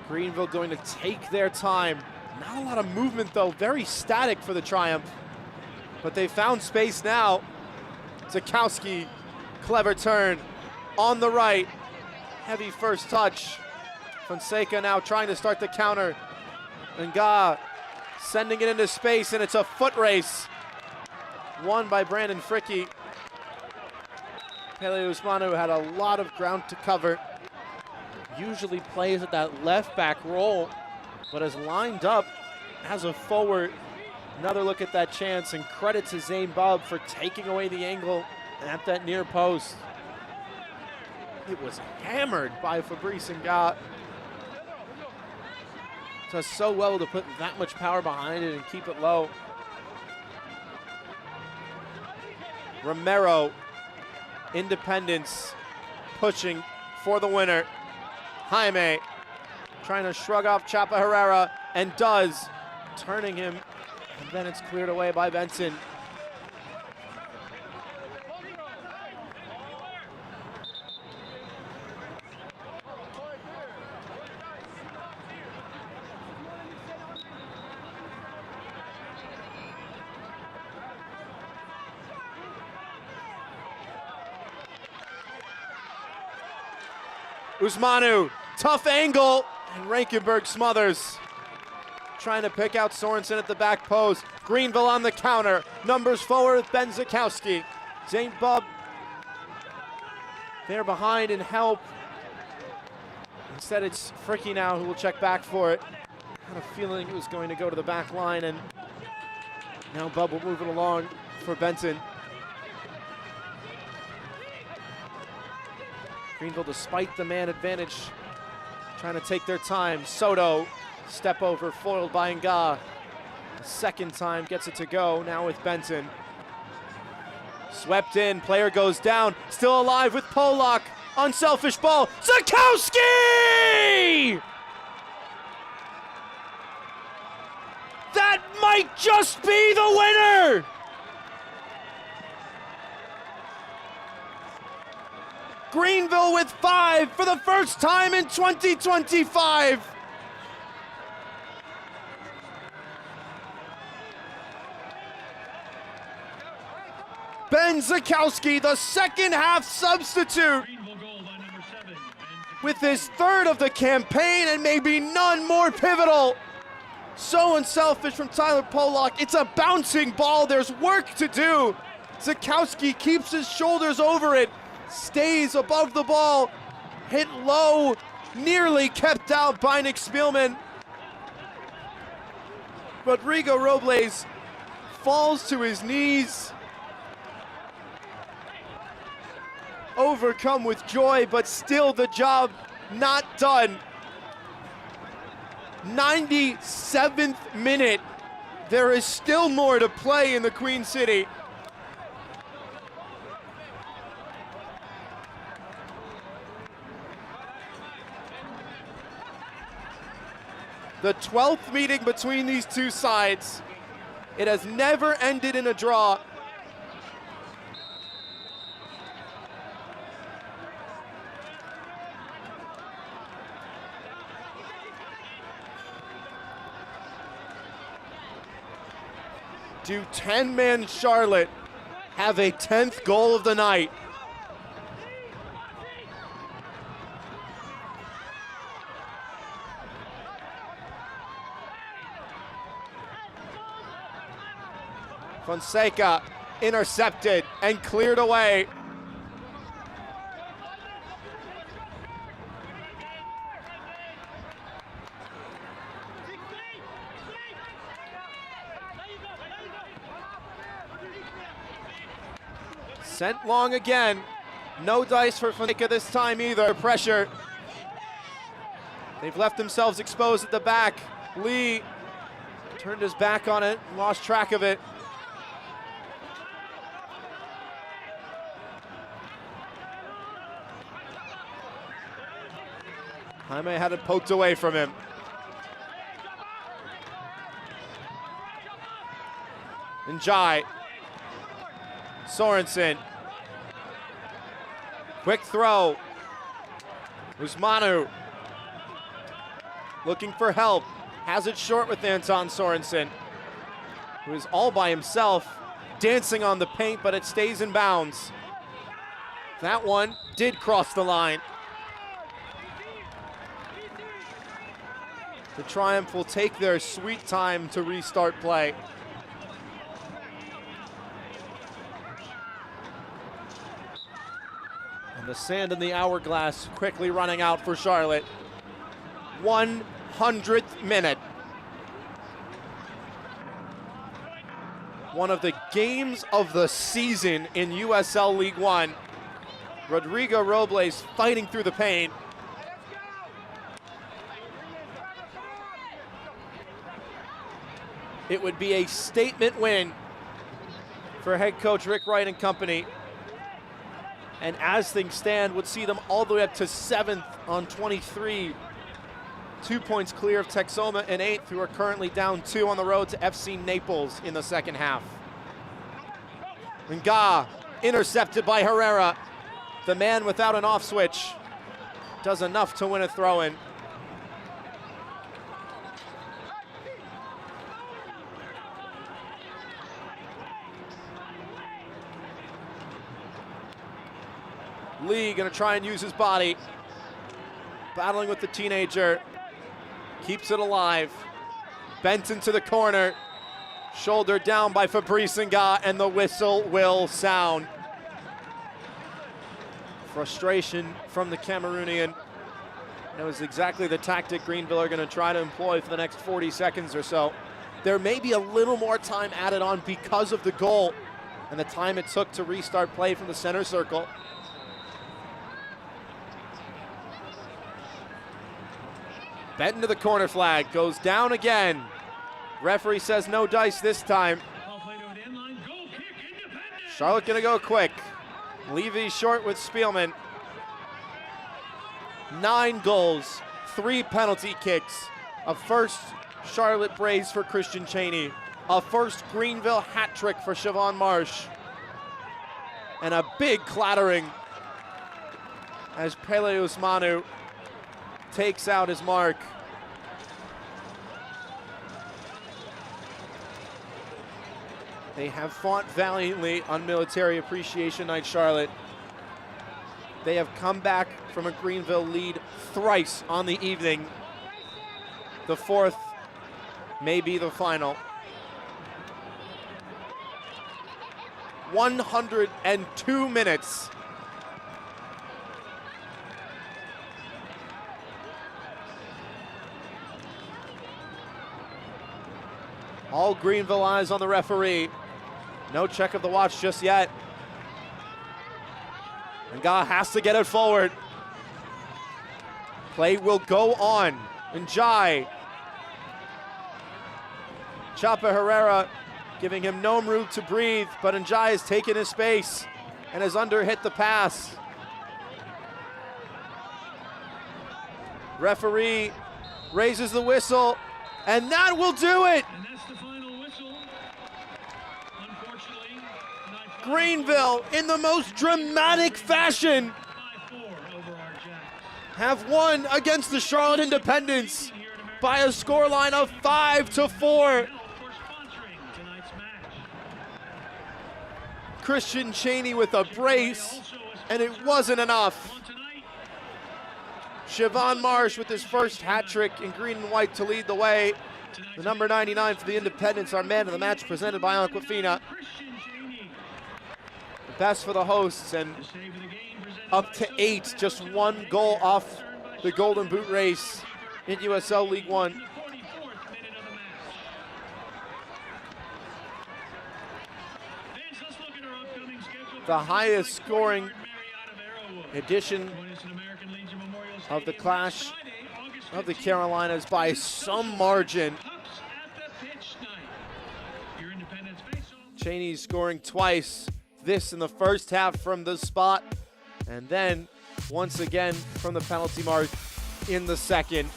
A: Greenville going to take their time. Not a lot of movement though, very static for the Triumph. But they found space now. Zakowski, clever turn. On the right, heavy first touch. Fonseca now trying to start the counter. Nga sending it into space, and it's a foot race. Won by Brandon Fricky. Pele Usmanu had a lot of ground to cover. Usually plays at that left back role, but has lined up as a forward. Another look at that chance, and credit to Zane Bubb for taking away the angle at that near post. It was hammered by Fabrice Nga. Does so well to put that much power behind it and keep it low. Romero, Independence, pushing for the winner. Jaime trying to shrug off Chapa Herrera, and does, turning him, and then it's cleared away by Benson. Usmanu, tough angle, and Rankenberg smothers. trying to pick out Sorensen at the back post. Greenville on the counter. Numbers forward, Ben Zakowski. Zane Bub there behind and help. Instead, it's Fricky now who will check back for it. Had a feeling it was going to go to the back line, and now Bub will move it along for Benton. Greenville, despite the man advantage, trying to take their time. Soto, step over, foiled by Nga. The second time gets it to go, now with Benton. Swept in, player goes down, still alive with Polak. Unselfish ball, Zakowski! That might just be the winner! Greenville with 5 for the first time in 2025. Ben Zakowski, the second half substitute, with his third of the campaign and maybe none more pivotal. So unselfish from Tyler Polak. It's a bouncing ball. There's work to do. Zakowski keeps his shoulders over it, stays above the ball, hit low, nearly kept out by Nick Spielman. Rodrigo Robles falls to his knees, overcome with joy, but still the job not done. 97th minute. There is still more to play in the Queen City. The 12th meeting between these two sides. It has never ended in a draw. Do 10-man Charlotte have a 10th goal of the night? Fonseca intercepted and cleared away. Sent long again. No dice for Fonseca this time either. Pressure. They've left themselves exposed at the back. Lee turned his back on it, lost track of it. Jaime had it poked away from him. Njai. Sorensen. Quick throw. Usmanu. Looking for help. Has it short with Anton Sorensen, who is all by himself, dancing on the paint, but it stays in bounds. That one did cross the line. The Triumph will take their sweet time to restart play. And the sand in the hourglass quickly running out for Charlotte. 100th minute. One of the games of the season in USL League One. Rodrigo Robles fighting through the pain. It would be a statement win for head coach Rick Wright and company. And as things stand, would see them all the way up to 7th on 23. 2 points clear of Texoma in 8th, who are currently down 2 on the road to FC Naples in the second half. Nga intercepted by Herrera. The man without an off switch does enough to win a throw-in. Lee gonna try and use his body. Battling with the teenager. Keeps it alive. Bent into the corner. Shouldered down by Fabrice Nga, and the whistle will sound. Frustration from the Cameroonian. That was exactly the tactic Greenville are going to try to employ for the next 40 seconds or so. There may be a little more time added on because of the goal and the time it took to restart play from the center circle. Bent into the corner flag, goes down again. Referee says no dice this time. Charlotte gonna go quick. Levy short with Spielman. 9 goals, 3 penalty kicks, a first Charlotte brace for Christian Cheney, a first Greenville hat trick for Siobhan Marsh, and a big clattering as Pele Usmanu takes out his mark. They have fought valiantly on Military Appreciation Night, Charlotte. They have come back from a Greenville lead thrice on the evening. The fourth may be the final. 102 minutes. All Greenville eyes on the referee. No check of the watch just yet. Nga has to get it forward. Play will go on. Njai. Chapa Herrera giving him no room to breathe, but Njai has taken his space and has underhit the pass. Referee raises the whistle, and that will do it. Greenville, in the most dramatic fashion, have won against the Charlotte Independents by a scoreline of 5-4. Christian Cheney with a brace, and it wasn't enough. Siobhan Marsh with his first hat trick in green and white to lead the way. The number 99 for the Independents, our man of the match, presented by Aquafina. Best for the hosts, and up to 8, just 1 goal off the Golden Boot race in USL League One. The highest scoring edition of the Clash of the Carolinas by some margin. Cheney scoring twice. This in the first half from the spot, and then once again from the penalty mark in the second.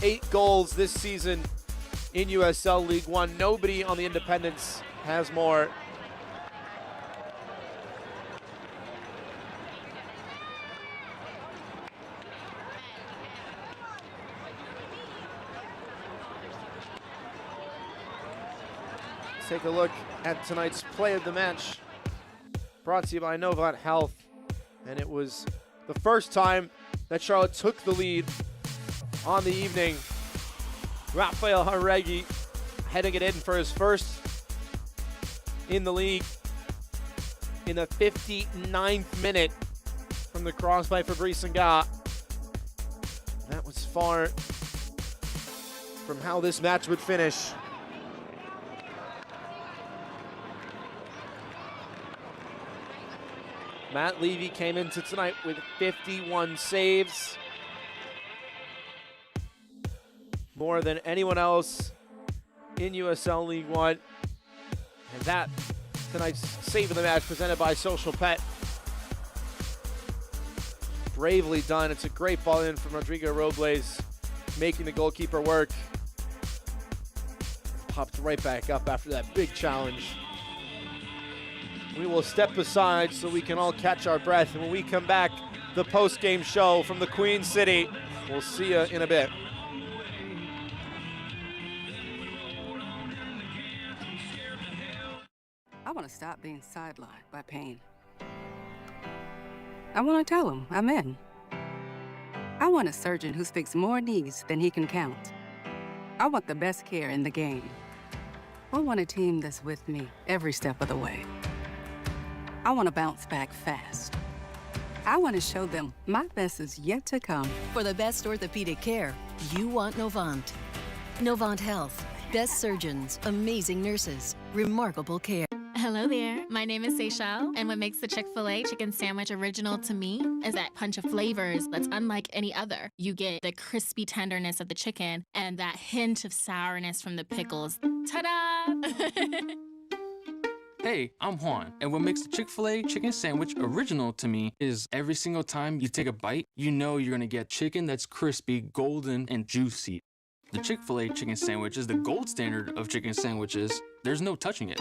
A: 8 goals this season in USL League One. Nobody on the Independents has more. Let's take a look at tonight's play of the match. Brought to you by Novant Health, and it was the first time that Charlotte took the lead on the evening. Rafael Haregi heading it in for his first in the league in the 59th minute from the cross by Fabrice Nga. That was far from how this match would finish. Matt Levy came into tonight with 51 saves. More than anyone else in USL League One. And that, tonight's save of the match presented by Social Pet. Bravely done. It's a great ball in from Rodrigo Robles, making the goalkeeper work. Popped right back up after that big challenge. We will step aside so we can all catch our breath. And when we come back, the post-game show from the Queen City. We'll see you in a bit.
B: I want to stop being sidelined by pain. I want to tell him I'm in. I want a surgeon who speaks more knees than he can count. I want the best care in the game. I want a team that's with me every step of the way. I want to bounce back fast. I want to show them my best is yet to come.
C: For the best orthopedic care, you want Novant. Novant Health. Best surgeons, amazing nurses, remarkable care.
E: Hello there. My name is Seychelle, and what makes the Chick-fil-A chicken sandwich original to me is that punch of flavors that's unlike any other. You get the crispy tenderness of the chicken and that hint of sourness from the pickles. Ta-da!
F: Hey, I'm Juan, and what makes the Chick-fil-A chicken sandwich original to me is every single time you take a bite, you know you're gonna get chicken that's crispy, golden, and juicy. The Chick-fil-A chicken sandwich is the gold standard of chicken sandwiches. There's no touching it.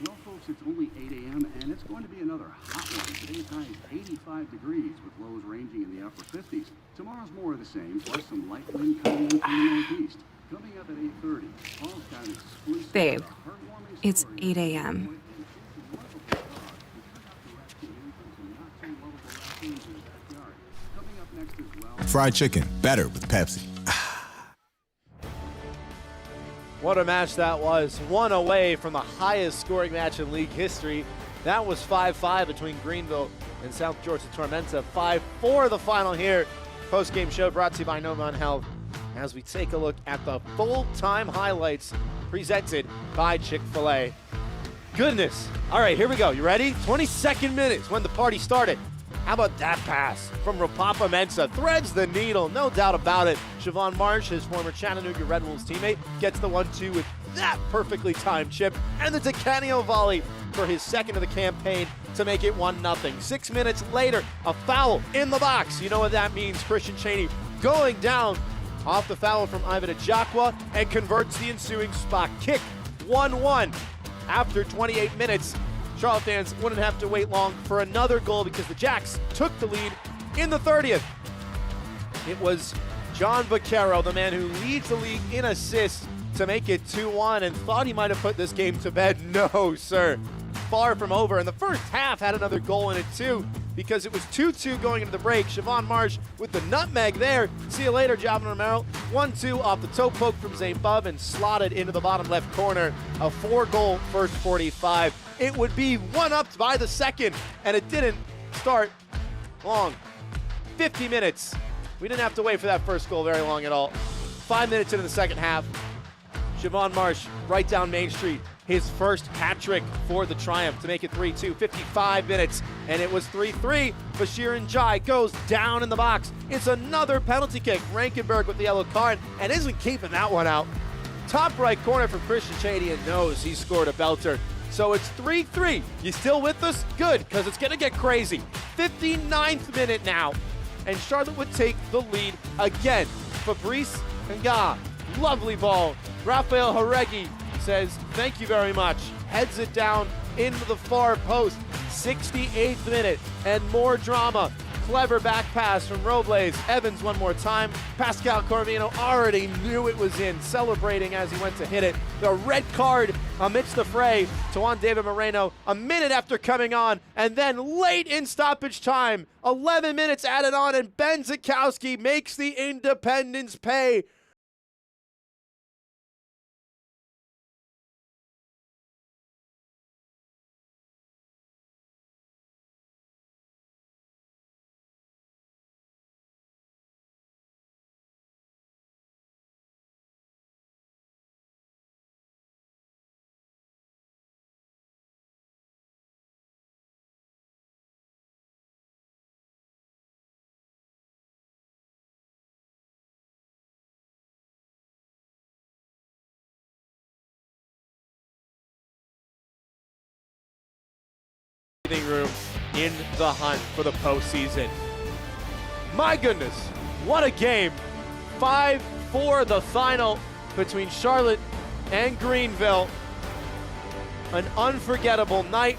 H: Well, folks, it's only 8 a.m. and it's going to be another hot one. Today's high is 85 degrees with lows ranging in the upper 50s. Tomorrow's more of the same, plus some light wind coming in from the northeast. Coming up at 8:30, Paul's got an exclusive
O: Babe,
H: heartwarming
O: it's
H: story
O: 8 a.m.
J: Fried chicken, better with Pepsi.
A: What a match that was. One away from the highest scoring match in league history. That was 5-5 between Greenville and South Georgia Tormenta. 5-4 the final here. Post-game show brought to you by Novant Health as we take a look at the full-time highlights presented by Chick-fil-A. Goodness. All right, here we go. You ready? 22nd minutes when the party started. How about that pass from Rapapa Mensah? Threads the needle, no doubt about it. Siobhan Marsh, his former Chattanooga Red Wolves teammate, gets the 1-2 with that perfectly timed chip. And the DeCanio volley for his second of the campaign to make it 1-0. 6 minutes later, a foul in the box. You know what that means. Christian Cheney going down off the foul from Ivan Ajakwa and converts the ensuing spot kick. 1-1 after 28 minutes. Charlotte fans wouldn't have to wait long for another goal because the Jacks took the lead in the 30th. It was John Vaquero, the man who leads the league in assists, to make it 2-1 and thought he might have put this game to bed. No, sir. Far from over. And the first half had another goal in it too because it was 2-2 going into the break. Siobhan Marsh with the nutmeg there. See you later, Javon Romero. 1-2 off the toe poke from Zane Bub and slotted into the bottom left corner. A 4-goal first 45. It would be one-upped by the second, and it didn't start long. 50 minutes. We didn't have to wait for that first goal very long at all. 5 minutes into the second half, Siobhan Marsh right down Main Street. His first hat trick for the Triumph to make it 3-2. 55 minutes, and it was 3-3. Bashir Njai goes down in the box. It's another penalty kick. Rankenberg with the yellow card and isn't keeping that one out. Top right corner from Christian Cheney and knows he scored a belter. So it's 3-3. You still with us? Good, because it's going to get crazy. 59th minute now, and Charlotte would take the lead again. Fabrice Nga, lovely ball. Rafael Haregi says, thank you very much. Heads it down into the far post. 68th minute, and more drama. Clever back pass from Robles. Evans one more time. Pascal Corvino already knew it was in, celebrating as he went to hit it. The red card amidst the fray to Juan David Moreno a minute after coming on, and then late in stoppage time, 11 minutes added on, and Ben Zukowski makes the Independents pay. Room in the hunt for the postseason. My goodness, what a game. 5-4 the final between Charlotte and Greenville. An unforgettable night,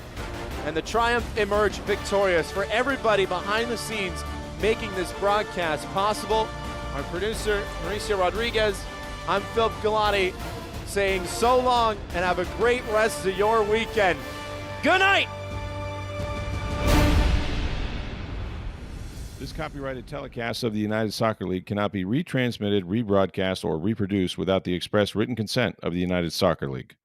A: and the Triumph emerged victorious. For everybody behind the scenes making this broadcast possible, our producer Mauricio Rodriguez, I'm Philip Galati saying so long and have a great rest of your weekend. Good night.
O: This copyrighted telecast of the United Soccer League cannot be retransmitted, rebroadcast, or reproduced without the express written consent of the United Soccer League.